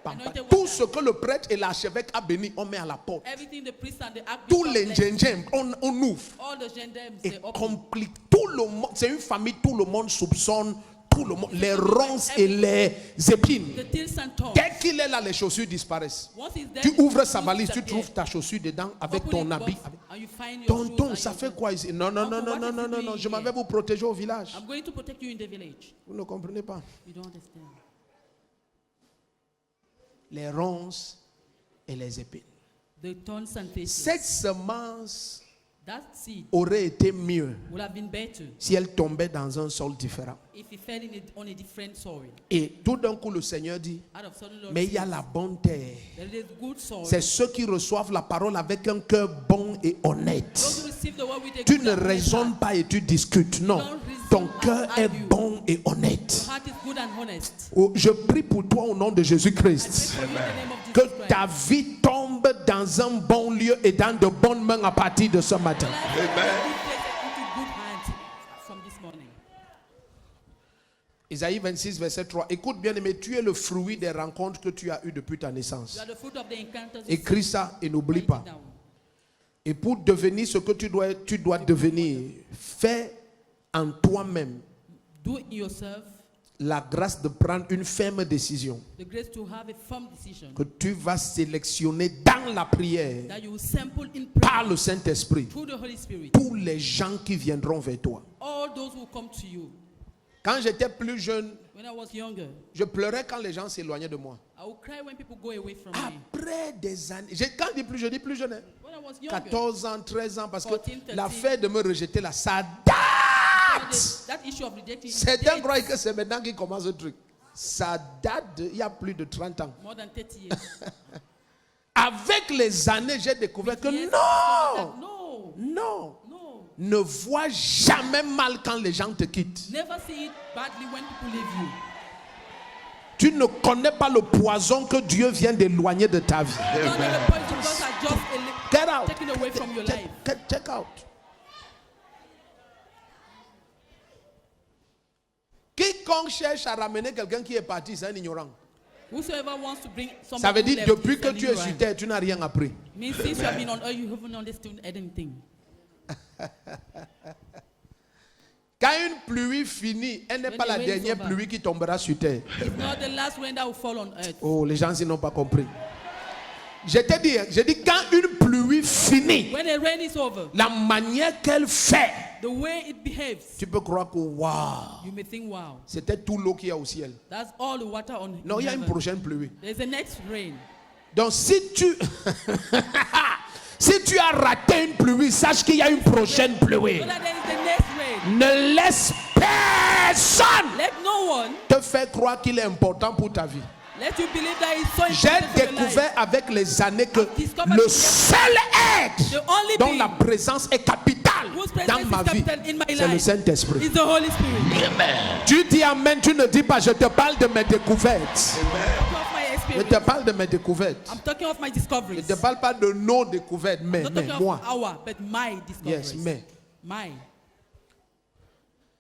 pam. Anointed Tout water. ce que le prêtre et l'archevêque a béni, on met à la porte. Everything the priest and the Tous archbishop les bless. gingembre, on ouvre. All the gendarmes, Et they open. complique tout le monde. C'est une famille, tout le monde soupçonne tout le monde. Les ronces et les épines. The thistles and thorns. Dès qu'il est là, les chaussures disparaissent. Once he's there, Tu the ouvres sa shoes valise, tu disappear. trouves ta chaussure dedans avec Open ton it habit. box and you find your Tonton, shoes ça and fait your- quoi ici? Non, non, non, Uncle, non, what non, is non, he non, non. doing Je m'en here? vais vous protéger au village. I'm going to protect you in the village. Vous ne comprenez pas. You don't understand. Les ronces et les épines. The thorns and thistles. Cette semence That seed aurait été mieux would have been better si elle tombait dans un sol différent. if it fell on a different soil. Et tout d'un coup, le Seigneur dit, Out of sudden, Lord mais il y a says, la bonne terre. there is good soil. C'est ceux qui reçoivent la parole avec un cœur bon et honnête. Those who receive the word with a Tu good ne and honest raisonnes heart. pas et tu discutes. Non. Don't reason Ton and cœur est argue. bon et honnête. Your heart is good and honest. Oh, je prie pour toi au nom de I Jésus-Christ. pray for you in the name of Jesus Que Christ. ta vie tombe dans un bon lieu et dans de bonnes mains à partir de ce matin. Life will be placed into good hands from this morning. Isaïe 26, verset 3. Écoute bien, mais tu es le fruit des rencontres que tu as eues depuis ta You naissance. are the fruit of the encounters. Écris ça et n'oublie Write pas. it down. Et pour devenir ce que tu dois devenir, fais en toi-même Do it yourself la grâce de prendre une ferme décision The grace to have a firm decision. que tu vas sélectionner dans la prière That you will sample in par prayer le Saint-Esprit through the Holy Spirit. tous les gens qui viendront vers toi. All those who come to you. Quand j'étais plus jeune, When I was younger, je pleurais quand les gens s'éloignaient de moi. I would cry when people go away from me. Après des années, quand je dis plus jeune, hein, When I was younger, 14 ans, 13 ans, parce que 14, 13. l'affaire de me rejeter là, ça date. that issue of rejecting Certains dates croient que c'est maintenant qu'il commence le truc. Ça date il y a plus de 30 ans. more than 30 years. Avec les années, j'ai découvert que Yes, non, no, non, no. ne vois jamais mal quand les gens te quittent. Never see it badly when people leave you. Tu ne connais pas le poison que Dieu vient d'éloigner de ta vie. You don't know the poison God has just Get out. taken away from your life. Check out. Quiconque cherche à ramener quelqu'un qui est parti, c'est un ignorant. Whosoever wants to bring somebody Ça veut who dire left depuis is que an tu es sur ignorant. terre, tu n'as rien appris. Means since you have been on earth, you haven't understood anything. Quand une pluie finit, elle n'est When pas the la rain is dernière over. pluie qui tombera sur terre. It's not the last rain that will fall on earth. Oh, les gens ils n'ont pas compris. Je t'ai dit, quand une pluie finit, When the rain is over, la manière qu'elle fait, the way it behaves, tu peux croire que waouh, you may think, wow, c'était tout l'eau qu'il y a au ciel. that's all the water on Non, il y a une heaven. prochaine pluie. There's a next rain. Donc si tu si tu as raté une pluie, sache qu'il y a une prochaine pluie. So that there is the next rain. Ne laisse personne Let no one te faire croire qu'il est important pour ta vie. let you believe that it's so J'ai important for your life. découvert avec les années que discovered le the- seul être The only dont being la présence est capitale whose presence dans is ma vie, capital in my c'est le life Saint-Esprit. is the Holy Spirit. Tu dis amen, tu ne dis pas, je te parle de mes découvertes. I'm talking of my Je experience. te parle de mes découvertes. I'm talking of my Je discoveries. ne te parle pas de nos découvertes, mais I'm not talking moi. of our, but my discoveries. Yes, mais. My.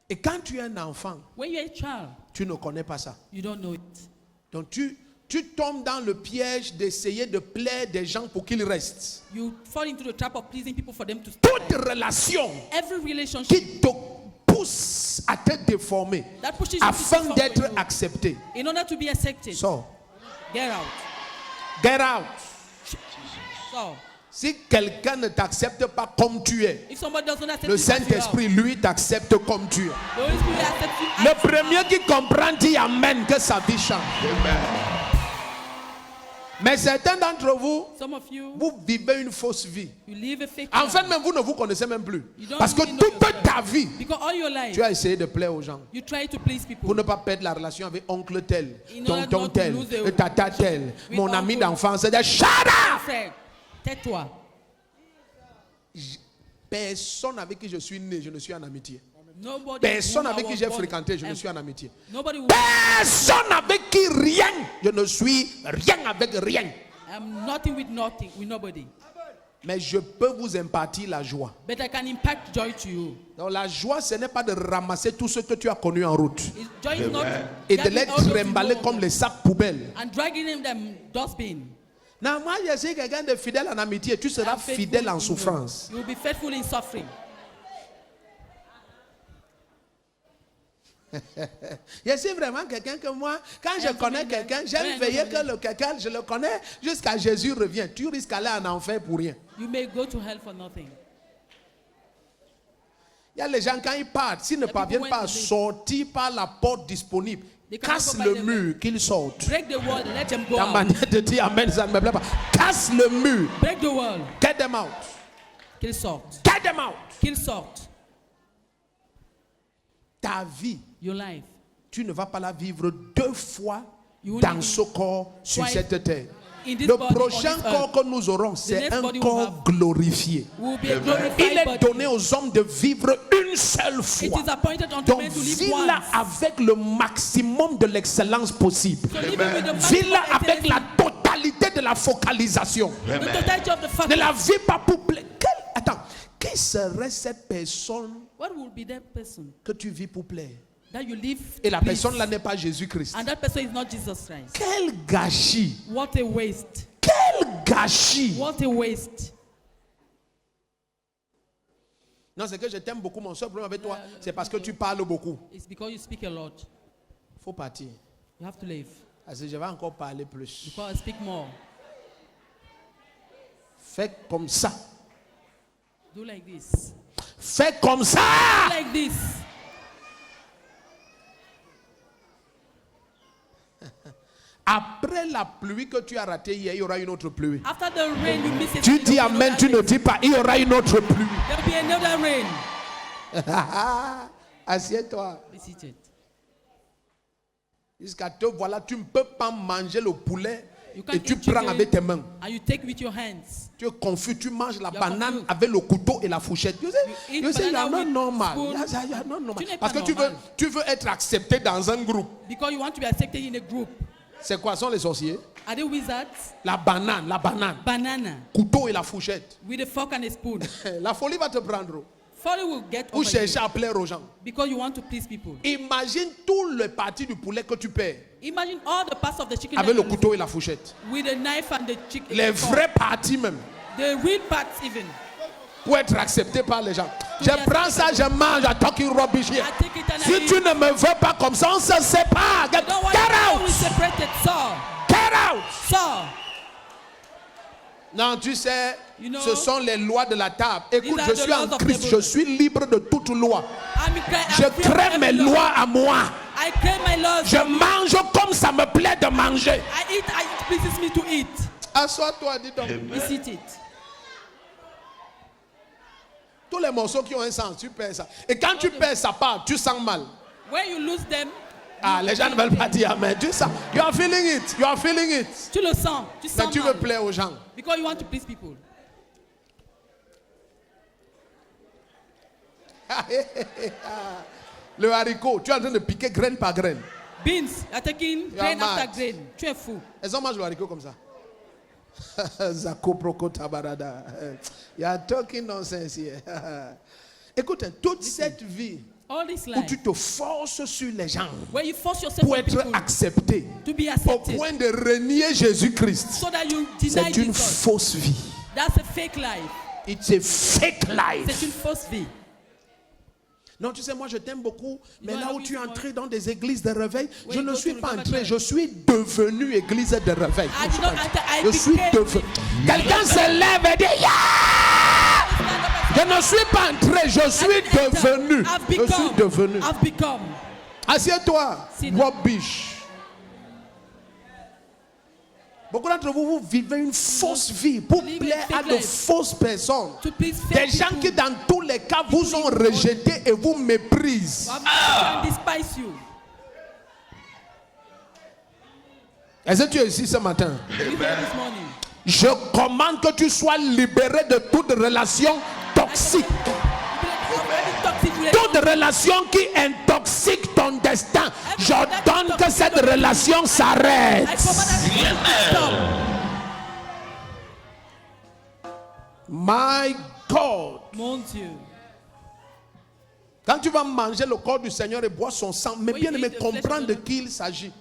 Et quand tu es un enfant, When you're a child, tu ne connais pas ça. you don't know it. Donc tu tombes dans le piège d'essayer de plaire des gens pour qu'ils restent. You fall into the trap of pleasing people for them to stay. Toute relation Every relationship qui te pousse à te déformer that pushes you to afin suffer d'être for you, accepté. in order to be accepted, Sors. get out. Get out. So, Si quelqu'un ne t'accepte pas comme tu es, if somebody doesn't accept le you as you are, Saint-Esprit, lui, t'accepte comme tu es. the Holy Spirit accepts you Le as you premier are. qui comprend dit Amen, que sa vie change. Mais certains d'entre vous, Some of you, vous vivez une fausse vie. you live a fake En life. fait, même vous ne vous connaissez même plus. You don't Parce que really know toute yourself. ta vie, Because all your life, tu as essayé de plaire aux gens. you try to please people. Pour ne pas perdre la relation avec oncle tel, In order tonton not to tel, lose the tata tel, with mon ami uncle. d'enfance. C'est-à-dire, shut up! Frère, tais-toi. Personne avec qui je suis né, je ne suis en amitié. Nobody Personne whom I avec qui was j'ai born, fréquenté, je ne and suis en amitié. Nobody who Personne avec qui rien, je ne suis rien avec rien. I'm nothing with nobody. Mais je peux vous impartir la joie. But I can impact joy to you. Donc la joie, ce n'est pas de ramasser tout ce que tu as connu en route Joy is not et de gathering les all those you trimballer know comme les sacs poubelles. and dragging in them dustbin. Non, moi je suis quelqu'un de fidèle en amitié, tu seras I'm faithful fidèle en in- souffrance. You will be faithful in suffering. Je suis vraiment quelqu'un que moi, quand je connais quelqu'un, j'aime veiller que le quelqu'un, je le connais jusqu'à Jésus revient. Tu risques d'aller en enfer pour rien. You may go to hell for nothing. Il y a les gens quand ils partent, s'ils ne people parviennent went pas à to the- sortir par la porte disponible, They cannot casse go by le the mur, qu'ils sortent. Break the wall, let them go La out. manière de dire amen, ça ne me plaît pas. Casse le mur, Break the wall. get them out. Kill salt. Get them out. Kill salt. Ta vie, Your life. tu ne vas pas la vivre deux fois You will dans live ce corps sur twice cette terre. in this Le body, prochain on this corps que nous aurons, c'est next un body we'll corps have glorifié. Will be a Il glorified est body. donné aux hommes de vivre une seule It fois. is appointed unto Donc men to live vis-la once. avec le maximum de l'excellence possible. So live it with the Vis-la maximum avec excellency. la totalité de la focalisation. The totality of the fact. Ne la vis pas pour plaire. Attends, qui serait cette personne What will be that person que tu vis pour plaire? that you live Et la to please? personne là n'est pas Jésus-Christ. And that person is not Jesus Christ. Quel gâchis! What a waste. Quel gâchis! What a waste. Non, c'est que je t'aime beaucoup. Mon seul problème avec toi, c'est parce que tu parles beaucoup. It's because you speak a lot. faut partir. You have to leave. Parce que je vais encore parler plus. Because I speak more. Fais comme ça. Do like this. Fais comme ça. Do like this. Après la pluie que tu as ratée hier, il y aura une autre pluie. After the rain, you miss it. Tu dis amen, tu ne dis pas, il y aura une autre pluie. There will be another rain. Assieds-toi. Be seated. Jusqu'à te voilà, tu ne peux pas manger le poulet You can't et tu eat prends chicken avec tes mains. And you take with your hands. Tu es confus, tu manges la You are banane confused. avec le couteau et la fourchette. You say, eat you say you are banana not with normal. spoon. You are not normal. Tu n'es Parce pas que normal. tu veux être accepté dans un groupe. Because you want to be accepted in a group. C'est quoi, sont les sorciers? Are they wizards? La banane, Banana. couteau et la fourchette. With a fork and a spoon. La folie va te prendre. Folly will get Ou over chercher you. à plaire aux gens. Because you want to please people. Imagine tout le parti du poulet que tu perds Imagine all the parts of the chicken avec that le you couteau et la fourchette. with a knife and the chicken. Les vrais partis même. The real parts even. Pour être accepté par les gens. To Je be prends ça, je mange, I talking rubbish here. I take it and I Si eat. tu ne me veux pas comme ça, on se sépare. Get Don't want to be out! separated, sir. Get out! Sir. Non, tu sais, You know, ce sont les lois de la table. Écoute, these are je the suis en laws of Christ, the je book. suis libre de toute loi. I'm Je free of crée every mes law. lois à moi. I claim my laws. Je mange comme ça me plaît de manger. I eat. It pleases me to eat. Assois-toi, dis donc. Be seated. Tous les morceaux qui ont un sens, tu perds ça. Et quand tu perds sa part, tu sens mal. When you lose them, Ah, les gens ne veulent pas dire amen. Tu sens. You are feeling it. You are feeling it. tu le sens. Tu Mais sens tu veux mal. plaire aux gens. Because you want to please people. Le haricot, tu es en train de piquer graine par graine. Beans are taking You are grain after mad. grain. Tu es fou. Elles ont mangé le haricot comme ça. Zako proko tabarada. You are talking nonsense here. Écoute, toute cette vie All this où life, tu te forces sur les gens where you force yourself pour on être people accepté, to be au accepted, point de renier Jésus-Christ, so that you deny c'est une Jesus. fausse vie. That's a fake life. It's a fake C'est life. une fausse vie. Non, tu sais, moi je t'aime beaucoup, mais know, I là où love tu es you so entré dans des églises de réveil, je you ne go suis to pas Revival entré, Church. je suis devenu église de réveil. I did not enter, I Je suis became devenu. Quelqu'un se lève et dit, yeah! Je ne suis pas entré, je suis devenu. Je suis devenu. I've become. Assieds-toi, Sit down. rubbish. Beaucoup d'entre vous, vous vivez une fausse vie pour Live a plaire à fake de life. fausses personnes. To please Des fake gens qui, people. dans tous les cas, vous ont rejeté et vous méprisent. And despise you. Est-ce que tu es ici ce matin? You heard this morning. Je commande que tu sois libéré de toute relation toxique. Toute relation qui intoxique ton destin. J'ordonne que cette relation s'arrête. I command that to stop. My God. Mon Dieu. Quand tu vas manger le corps du Seigneur et boire son sang, mais When bien you aimé, eat the flesh comprendre of de the qui il s'agit.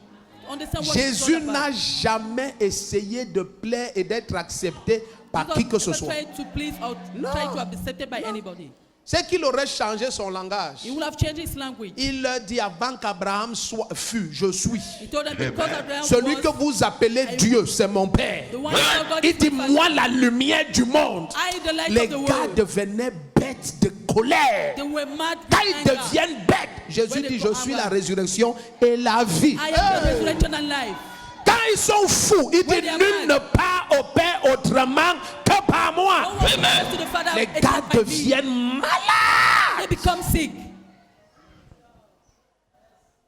Understand what Jésus it's all n'a about. jamais essayé de plaire et d'être accepté par Jesus qui que ce never soit. tried to please or No. try to be accepted by No. anybody. C'est qu'il aurait changé son langage. He would have changed his language. Il leur dit avant qu'Abraham fût, je suis. He told them because Abraham Celui was que vous appelez Dieu, c'est mon Père. the one that God Il is dit, my moi father. la lumière du monde. I, the light Les of the gars world. devenaient bêtes de colère. They were mad with Quand ils anger. deviennent bêtes, Jésus When they dit, go je suis la anger. résurrection et la vie. I am the resurrection and life. Quand ils sont fous, il dit, When they are nul mad. ne part au Père autrement que par moi. No one goes to the Father Les except gars by me. deviennent malades. They become sick.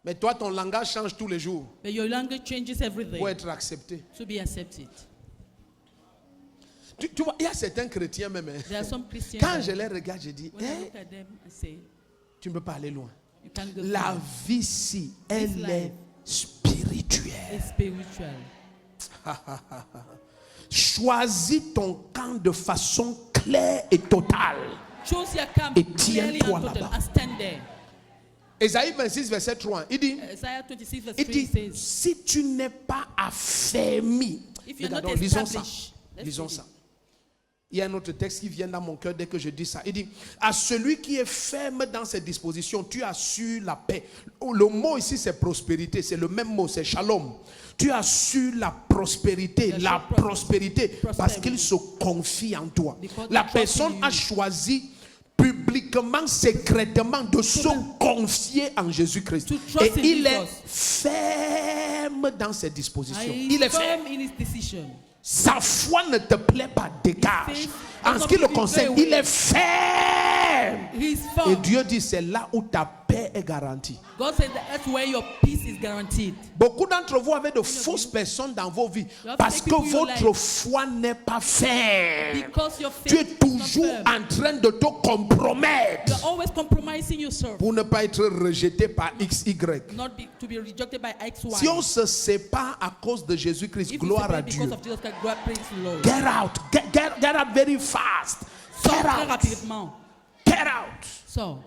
Mais toi, ton langage change tous les jours But your language changes every day pour être accepté. to be accepted. Tu vois, il y a certains chrétiens même. Hein. There are some Christians Quand that je les regarde, je dis, when I eh, look at them and say, tu ne peux pas aller loin. you can't go La far. vie ici, elle life est spirituelle. It's spiritual. Choisis ton camp de façon claire et totale. Choose your camp Et clearly tiens-toi and totally là-bas. and stand there. Ésaïe 26, verset 3, il dit, Isaiah 26 verse il 3 dit, says, si tu n'es pas affermi, if you're regardons, not lisons ça. established, let's Lisons read ça. Il y a un autre texte qui vient dans mon cœur dès que je dis ça. Il dit, à celui qui est ferme dans ses dispositions, tu assures la paix. Le mot ici, c'est prospérité. C'est le même mot, c'est shalom. Tu assures la prospérité, parce qu'il se confie en toi. La personne a choisi publiquement, secrètement, de se confier en Jésus-Christ. Et il est ferme dans ses dispositions. Il est ferme. Sa foi ne te plaît pas, dégage. En ce qui le concerne, il est ferme. Et Dieu dit, c'est là où ta paix est garantie. God said that's where your peace is guaranteed. Beaucoup d'entre vous avez de fausses personnes dans vos vies parce que votre foi n'est pas ferme. Tu es toujours en train de te compromettre You're always compromising yourself. pour ne pas être rejeté par XY. To be rejected by XY. Si on se sépare à cause de Jésus-Christ, If gloire à because Dieu. of Jesus Christ, God praise the Lord. Get out. Get out very fast. Sors Get très out. rapidement. Get out. So,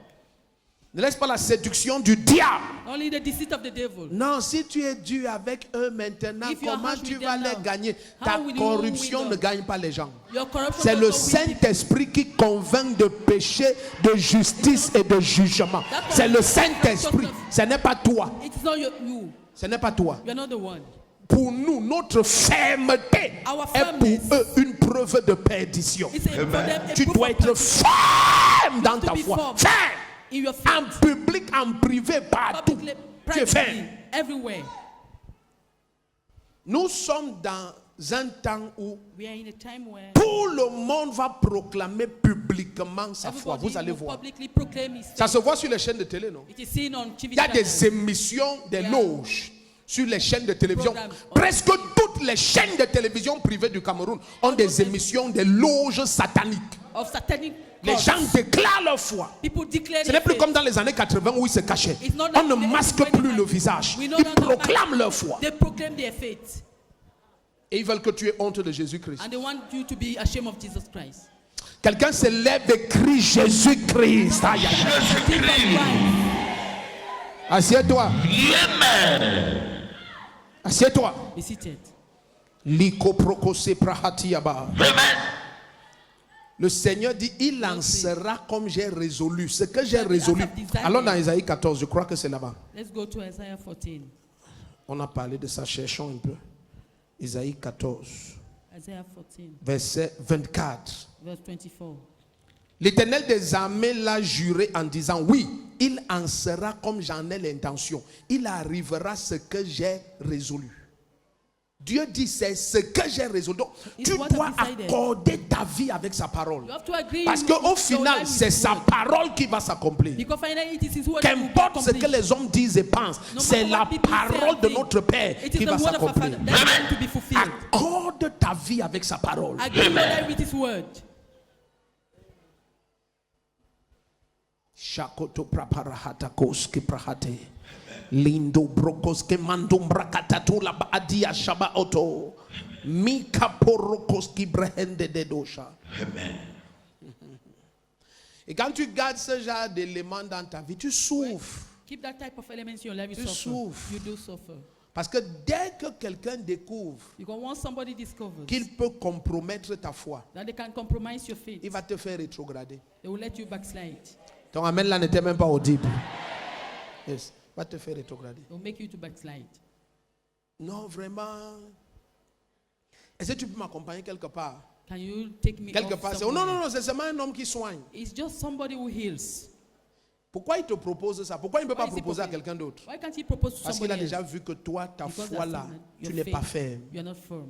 Ne laisse pas la séduction du diable. only the deceit of the devil. Non, si tu es dur avec eux maintenant, If you are comment harsh tu with vas them les now, gagner? how Ta will you corruption win ne them? gagne pas les gens. Your corruption C'est le does not win people. Saint-Esprit qui convainc de péché, de justice et de jugement. C'est le Saint-Esprit. Ce n'est pas toi. It is not you. Ce n'est pas toi. You are not the one. Pour nous, notre fermeté Our est firmness. pour eux une preuve de perdition. It's for them a Tu proof dois of être perdition. ferme dans to ta be foi. firm. Ferme. In your En faith. public, en privé, partout. Publicly, Tu es privately, ferme. everywhere. Nous sommes dans un temps où We are in a time where tout le monde va proclamer publiquement sa foi. everybody Vous allez will voir. publicly proclaim his Ça se voit sur les chaînes de télé, non? It is seen on TV Il y a des channels. émissions, des Yeah. loges sur les chaînes de télévision. Programme. Presque toutes les chaînes de télévision privées du Cameroun ont des émissions, des loges sataniques. Of satanic Les cults. gens déclarent leur foi. People declare Ce n'est their plus faith. comme dans les années 80 où ils se cachaient. It's not On ne like masque when plus they- le visage. We no Ils longer proclament leur foi. They proclaim their faith. Et ils veulent que tu aies honte de Jésus-Christ. And they want you to be ashamed of Jesus Christ. Quelqu'un se lève et crie Jésus-Christ. Aïe, aïe, aïe. Jesus Christ. Assieds-toi. Assieds-toi. Be seated. Liko prokose prahatiaba. Le Seigneur dit, il en sera comme j'ai résolu. Ce que j'ai résolu. Allons dans Isaïe 14, je crois que c'est là-bas. Let's go to Isaiah 14. On a parlé de ça, cherchons un peu. Isaïe 14, Isaiah 14, verset 24. verse 24. L'Éternel des armées l'a juré en disant, oui, il en sera comme j'en ai l'intention. Il arrivera ce que j'ai résolu. Dieu dit, c'est ce que j'ai résolu. Donc, It's tu what dois I've decided. accorder ta vie avec sa parole. You have to agree Parce with qu'au your final, life c'est with sa God. parole qui va s'accomplir. Because finally it is his word that will be Qu'importe ce que accomplished. les hommes disent et pensent, No c'est matter la what people say parole and de think, notre Père It is qui the va word of our s'accomplir. Father that is going to be fulfilled. Accorde ta vie avec sa parole. Agree your life with his word. Shakoto praparahata koski prahate. Lindo brokos ke mandum brakatatu la baadia shaba oto. Mika porokos ki brehende de dosha. Et quand tu gardes ce genre d'éléments dans ta vie, tu souffres. Keep that type of elements in your life. You Tu suffer. souffres. You do suffer. Parce que dès que quelqu'un découvre Because once somebody discovers qu'il peut compromettre ta foi, that they can compromise your faith, il va te faire rétrograder. they will let you backslide. Ton amen là n'était même pas audible. Yes. Va te faire rétrograder. They will make you to backslide. Non, vraiment. Est-ce que tu peux m'accompagner quelque part? Can you take me Quelque off part. C'est, oh, non, somewhere? non, non, c'est seulement un homme qui soigne. It's just somebody who heals. Pourquoi il te propose ça? Pourquoi il ne peut Why pas is he proposer à proposing? quelqu'un d'autre? Why can't he propose to Parce qu'il somebody a déjà else? vu que toi, ta Because foi that's là, your tu faith. n'es pas ferme. You are not firm.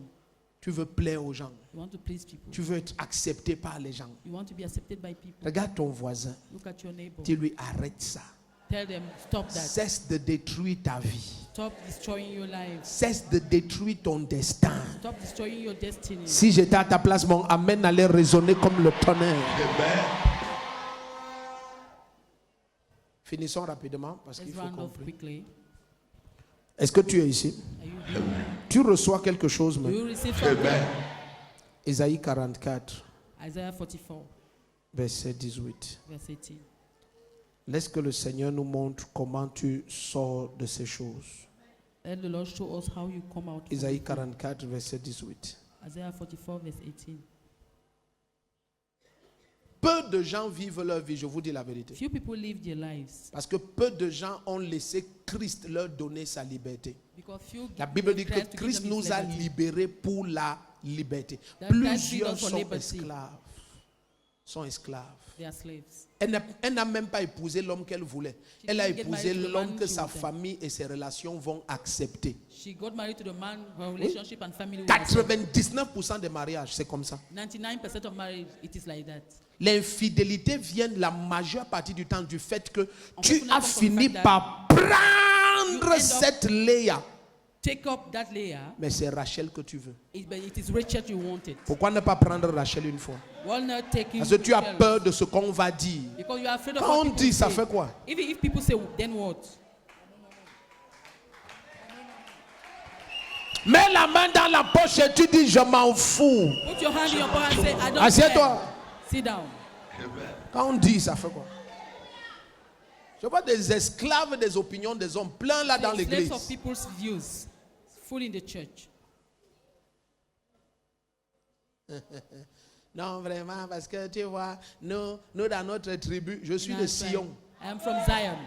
Tu veux plaire aux gens. You want to please people. Tu veux être accepté par les gens. You want to be accepted by people. Regarde ton voisin. Look at your neighbor. Dis-lui, arrête ça. Tell them, stop that. Cesse de détruire ta vie. Stop destroying your life. Cesse de détruire ton destin. Stop destroying your destiny. Si j'étais à ta place, mon amen allait résonner comme le tonnerre. Finissons rapidement parce qu'il Let's faut round off conclure. quickly. Est-ce que tu es ici? Are you here? Tu reçois quelque chose Do maintenant. you receive something? Ésaïe 44, Isaiah 44, verset 18. verse 18. Laisse que le Seigneur nous montre comment tu sors de ces choses. Let the Lord show us how you come out. From Ésaïe it. 44, verset 18. Isaiah 44, verse 18. Peu de gens vivent leur vie, je vous dis la vérité. Few people live their lives. Parce que peu de gens ont laissé Christ leur donner sa liberté. Because few La Bible dit give que Christ to give Christ them his nous a liberty. libérés pour la liberté. That Christ Plusieurs freed us for sont liberty. esclaves. Sont esclaves. They are slaves. Elle n'a même pas épousé l'homme qu'elle voulait. Elle a didn't get épousé married to the l'homme man que she sa wanted. famille et ses relations vont accepter. She got married to the man, her relationship and family will accept. 99% des mariages, c'est comme ça. 99% of marriage, it is like that. L'infidélité vient la majeure partie du temps du fait que En tu fait, as fini par prendre you cette Léa. Take up that layer, Mais c'est Rachel que tu veux. but it is Rachel you wanted. Pourquoi ne pas prendre Rachel une fois? Why not taking Parce que tu as Rachel? peur de ce qu'on va dire. Because you are afraid of Quand what on people dit, ça say. fait quoi? Even if people say, then what? Mets la main dans la poche et tu dis je m'en fous. Put your hand in your pocket and say, I don't Assieds-toi. care. Sit down. Quand on dit, ça fait quoi? Je vois des esclaves des opinions des hommes plein là dans The slaves l'église. of people's views, full in the church. Non, vraiment, parce que tu vois, nous dans notre tribu, je suis de That's right. Sion. I am from Zion.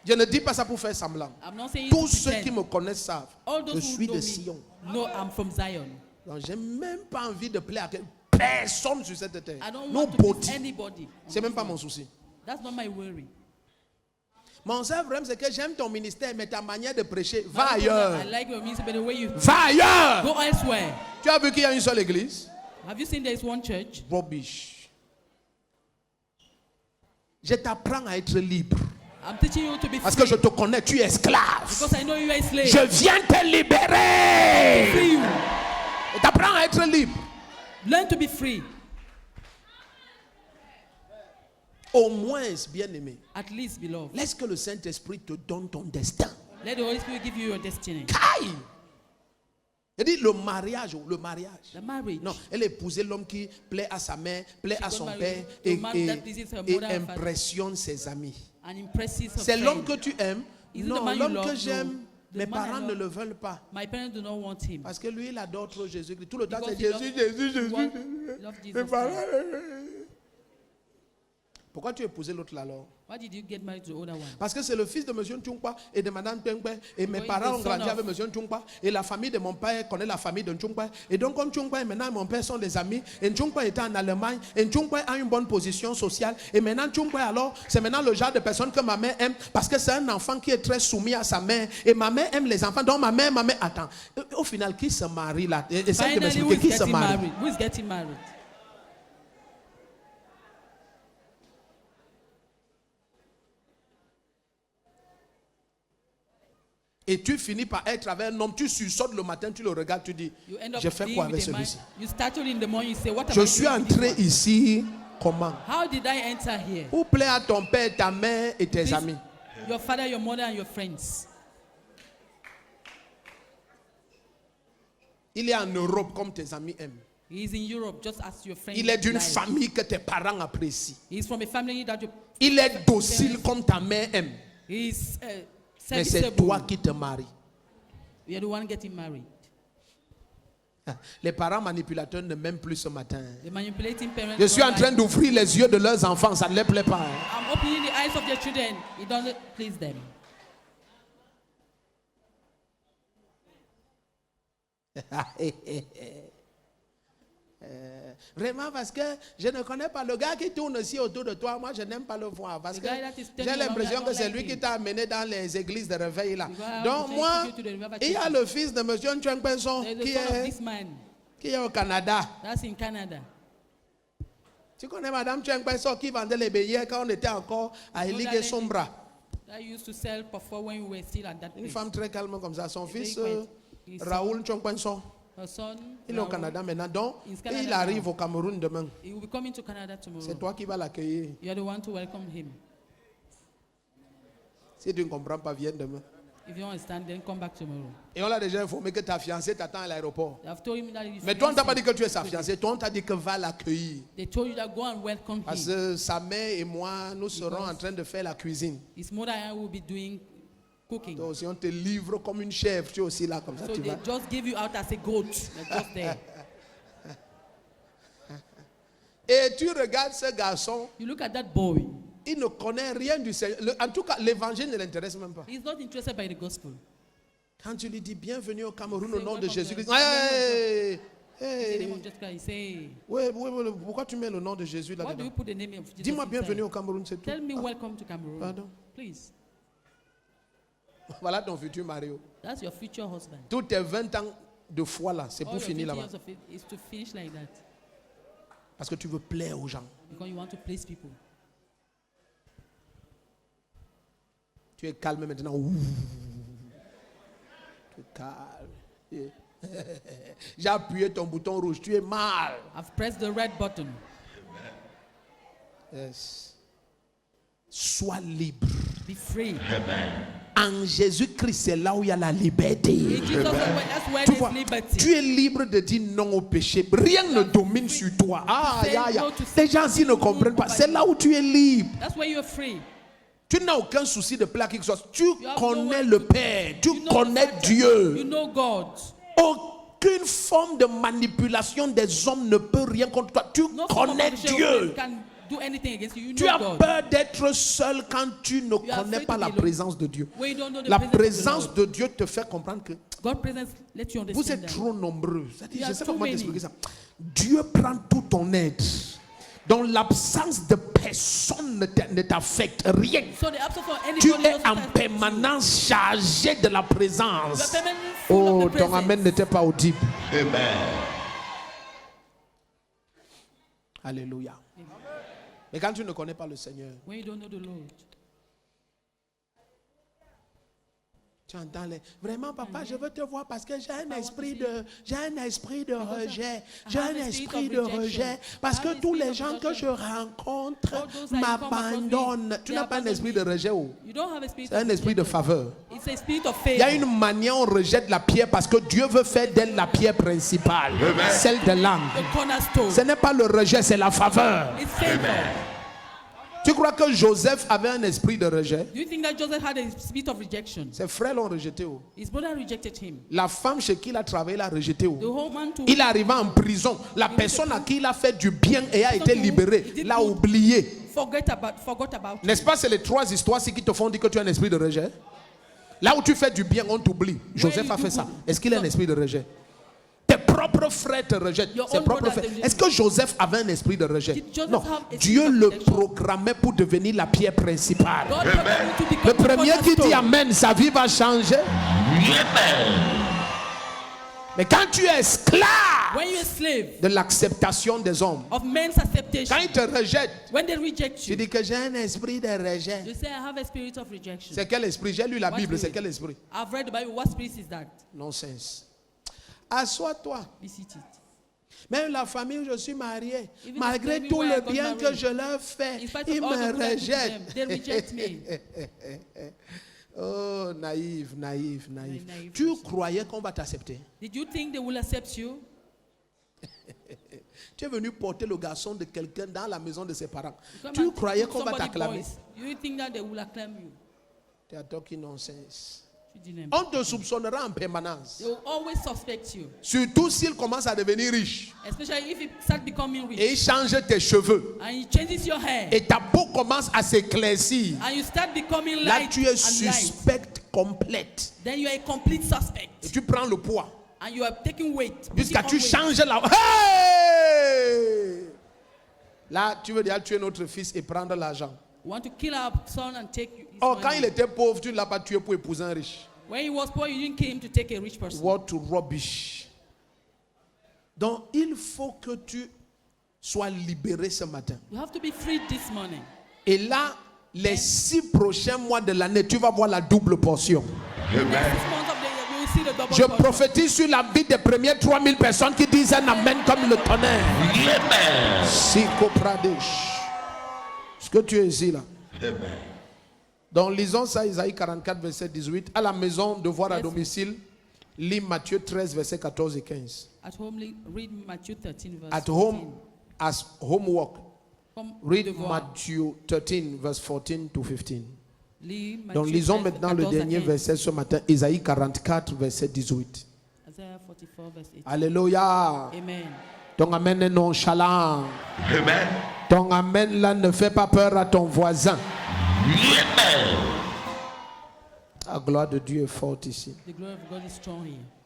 Je ne dis pas ça pour faire semblant. I'm not saying Tous to ceux pretend. qui me connaissent savent. All Je those who suis know de me Sion. know I'm from Zion. Donc, j'ai même pas envie de plaire à personne sur cette terre. I don't Non, want to please body. anybody. C'est même pas mon souci. That's not my worry. Mon seul problème, c'est que j'aime ton ministère, mais ta manière de prêcher, va My ailleurs. problem, I like your music, but the way you Va ailleurs. go elsewhere. Tu as vu qu'il y a une seule église? Have you seen there is one church? Rubbish. Je t'apprends à être libre. I'm teaching you to be Parce free. que je te connais, tu es esclave. Because I know you are a slave. Je viens te libérer. Free you. Je t'apprends à être libre. Learn to be free. Au moins, bien-aimé, At least, beloved. laisse que le Saint-Esprit te donne ton destin. Let the Holy Spirit give you your destiny. Caille. Il dit le mariage. The marriage. Non, elle a épousé l'homme qui plaît à sa mère, plaît à got son married père to a et, man et- that pleases her et mother and father. impressionne ses amis. And impresses her C'est l'homme que friend. tu aimes. Is it the Non, man you l'homme love? que No. j'aime, The mes man I parents ne love. le veulent pas. My parents do not want him. Parce que lui, il adore trop Jésus-Christ. Tout le temps, Because c'est he loves- Jésus. want- love Mes Jesus parents, Christ. Pourquoi tu as épousé l'autre là alors? Why did you get married to the older one? Parce que c'est le fils de M. Nchungpa et de Mme Nchungpa. Et mes Oui, parents the ont son grandi of- avec M. Nchungpa. Et la famille de mon père connaît la famille de Nchungpa. Et donc, comme Nchungpa et maintenant mon père sont des amis, et Nchungpa était en Allemagne, et Nchungpa a une bonne position sociale. Et maintenant, Nchungpa, alors, c'est maintenant le genre de personne que ma mère aime. Parce que c'est un enfant qui est très soumis à sa mère. Et ma mère aime les enfants. Donc, ma mère, attends. Au final, qui se marie là? Essaye de Finally, who m'expliquer is qui se getting marie. married? Who is getting married? Et tu finis par être avec un homme, tu sursautes le matin, tu le regardes, tu dis, You end up je fais being quoi avec with a man. celui-ci? You startle in the morning, you say, what am Je I suis doing with this entré one? ici comment? How did I enter here? Pour plaire à ton père, ta mère et tes Please, amis. Your father, your mother, and your friends. Il est en Europe comme tes amis aiment. He is in Europe, just as your friends. Il est d'une like. famille que tes parents apprécient. He is from a family that you. Il est docile comme ta mère aime. He is Mais c'est serviceable. toi qui te maries. You are the one getting married. Les parents manipulateurs ne m'aiment plus ce matin. The manipulating parents. Je suis don't en train like- d'ouvrir les yeux de leurs enfants, ça ne les plaît pas. I'm opening the eyes of their children. It doesn't please them. Vraiment parce que je ne connais pas le gars qui tourne aussi autour de toi. Moi, je n'aime pas le voir parce The que guy that is j'ai turning l'impression around, I que don't c'est like lui him. qui t'a amené dans les églises de réveil là. Because I have Donc to moi, take you to the river il y a church. le fils de M. Ncheng Penson There's qui the son of est, this man. qui est au Canada. That's in Canada. Tu connais Madame Ncheng Penson qui vendait les billets quand on était encore à You know Eligue that Sombra. That used to sell before when we were still at that Une place. femme très calme comme ça. Son fils, Very quiet. His Raoul Ncheng Penson, Her son, il est au Raoul, Canada maintenant. Donc, He's Canada il arrive now. au Cameroun demain. He will be coming to Canada tomorrow. C'est toi qui vas l'accueillir. You are the one to welcome him. Si tu ne comprends pas, viens demain. If you don't understand, then come back tomorrow. Et on l'a déjà informé que ta fiancée t'attend à l'aéroport. They have told him that if Mais you toi, on ne t'a want pas dit him, que tu es sa fiancée. Toi, on t'a dit que va l'accueillir. they told you that go and welcome Parce him. que sa mère et moi, nous serons en train de faire la cuisine. His mother and I will be doing cooking. Donc, si on te livre comme une chèvre, tu es aussi là comme ça. So Tu they vas. just give you out as a goat. They're just there. Et tu regardes ce garçon, You look at that boy. il ne connaît rien du Seigneur. En tout cas, l'évangile ne l'intéresse même pas. He's not interested by the gospel. Quand tu lui dis bienvenue au Cameroun au Say, nom de welcome Jésus-Christ. to- Hey, The hey. name of Jesus Christ. Say, Ouais, pourquoi tu mets le nom de Jésus what do là-dedans? you put the name of Jesus Dis-moi inside? bienvenue au Cameroun, c'est tout. Tell me welcome to Cameroon. Pardon? Please. Voilà ton futur Mario. That's your future husband. Tous tes 20 ans de foi là, c'est All pour your finir 50 là-bas. years of it is to finish like that. Parce que tu veux plaire aux gens. Because you want to please people. Tu es calme maintenant. Ouh. Tu es calme. J'ai appuyé ton bouton rouge. Tu es mal. I've pressed the red button. Yes. Sois libre. Be free. En Jésus-Christ, c'est là où il y a la liberté. In Jesus' name, that's where Tu there's vois, liberty. tu es libre de dire non au péché. Rien ne domine sur toi. Ah, Say ya, ya. no to Les sin. gens ici ne comprennent pas. C'est là où tu es libre. That's where you're free. Tu n'as aucun souci de plaire à qui que ce soit. Tu have connais no le way to- Père. Tu You know connais the Father. Dieu. You know God. Aucune forme de manipulation des hommes ne peut rien contre toi. Tu No form of connais manipulation Dieu. can do anything against you. You Tu know as God. peur d'être seul quand tu ne are connais afraid pas to la be alone. présence de Dieu. When you don't know the La presence of the présence Lord. de Dieu te fait comprendre que God's presence lets you vous understand êtes that. trop nombreux. C'est-à-dire, You je are ne sais pas too comment many. t'expliquer ça. Dieu prend tout ton aide. Dans l'absence de personne ne t'affecte. Rien. So the absence of anybody Tu doesn't es en affect you. permanence chargé de la You are présence. permanently full Oh, of the ton presence. amen n'était pas audible. Alléluia. Mais quand tu ne connais pas le Seigneur, When you don't know the Lord. tu entends les... Vraiment, papa, je veux te voir parce que j'ai un esprit de rejet. J'ai un esprit de rejet. Parce que tous les gens que je rencontre m'abandonnent. Tu n'as pas un esprit de rejet. Oh. You don't have a spirit C'est un of esprit de rejection. faveur. It's a spirit of Il y a favor. une manière, on rejette la pierre parce que Dieu veut faire d'elle la pierre principale. Celle de l'âme. The cornerstone. Ce n'est pas le rejet, c'est la faveur. It's favor. Tu crois que Joseph avait un esprit de rejet? Do you think that Joseph had a spirit of rejection? Ses frères l'ont rejeté. Oh. His brother rejected him. La femme chez qui il a travaillé l'a rejeté. Oh. The whole man too. Il est arrivé en prison. La personne à qui il a fait du bien et a été libéré l'a oublié. Forgot about N'est-ce pas, c'est les trois histoires qui te font dire que tu as un esprit de rejet? Là où tu fais du bien, on t'oublie. Joseph a fait ça. Est-ce qu'il a un esprit de rejet? Tes propres frères te rejettent. Your Ses own propres brothers, frères. they Est-ce que Joseph avait un esprit de rejet? Did Joseph Non. have a Dieu spirit of le rejection? programmait pour devenir la pierre principale. God told him to become Le the premier qui dit cornerstone. Amen, sa vie va changer. Mais quand tu es esclave When you're a slave de l'acceptation des hommes, of men's quand acceptation, ils te rejettent, when they reject tu you, dis que j'ai un esprit de rejet. you say, I have a spirit of rejection. C'est quel esprit? J'ai lu la What Bible, spirit? c'est quel esprit? I've read the Bible. What spirit is that? Nonsense. Assois-toi. Be seated. Même la famille où je suis marié, Even malgré the family tout where I le got bien que married, je leur fais, in spite ils of all the me good I do to rejettent. them, they reject me. Oh, naïf. Naïf Tu aussi. croyais qu'on va t'accepter? Did you think they will accept you? Tu es venu porter le garçon de quelqu'un dans la maison de ses parents. Come Tu and croyais put qu'on va somebody t'acclamer? voice. You think that they will acclaim you? Tu as talking nonsense. Tu dis n'importe On te soupçonnera en permanence. They will always suspect you, Surtout s'il commence à devenir riche. especially if you start becoming rich Et il change tes cheveux. and it changes your hair Et ta peau commence à s'éclaircir. and you start becoming Là, light tu es and light. suspecte complète. Then you are a complete suspect Et tu prends le poids. and you are taking weight. Jusqu'à putting tu on weight. changes la... Hey! Là, tu veux déjà tuer notre fils et prendre l'argent. You want to kill our son and take his Oh, money. quand il était pauvre, tu ne l'as pas tué pour épouser un riche. When he was poor, you didn't kill him to take a rich person. What rubbish. Donc, il faut que tu sois libéré ce matin. You have to be free this morning. Et là, les 6 prochains mois de l'année, tu vas voir la double portion. Next 6 months of the year, you will see the double Je portion. prophétise sur la vie des premières 3000 personnes qui disent un amen comme le tonnerre. Siko Pradesh. Est-ce que tu es ici là? Donc lisons ça, Isaïe 44, verset 18. À la maison, devoir à domicile, lis Matthieu 13, verset 14 et 15. At home, read Matthew 13, verse At 14. home, as homework, Comme read devoir. Matthew 13, verse 14 to 15. Lis Donc Matthieu lisons 13, maintenant le 14 à dernier 15. verset ce matin, Isaïe 44, verset 18. Isaiah 44, verse 8. Alléluia. Amen. Ton amen est nonchalant. Amen. Ton amen là ne fait pas peur à ton voisin. Amen. La gloire de Dieu est forte ici. The glory of God is strong here.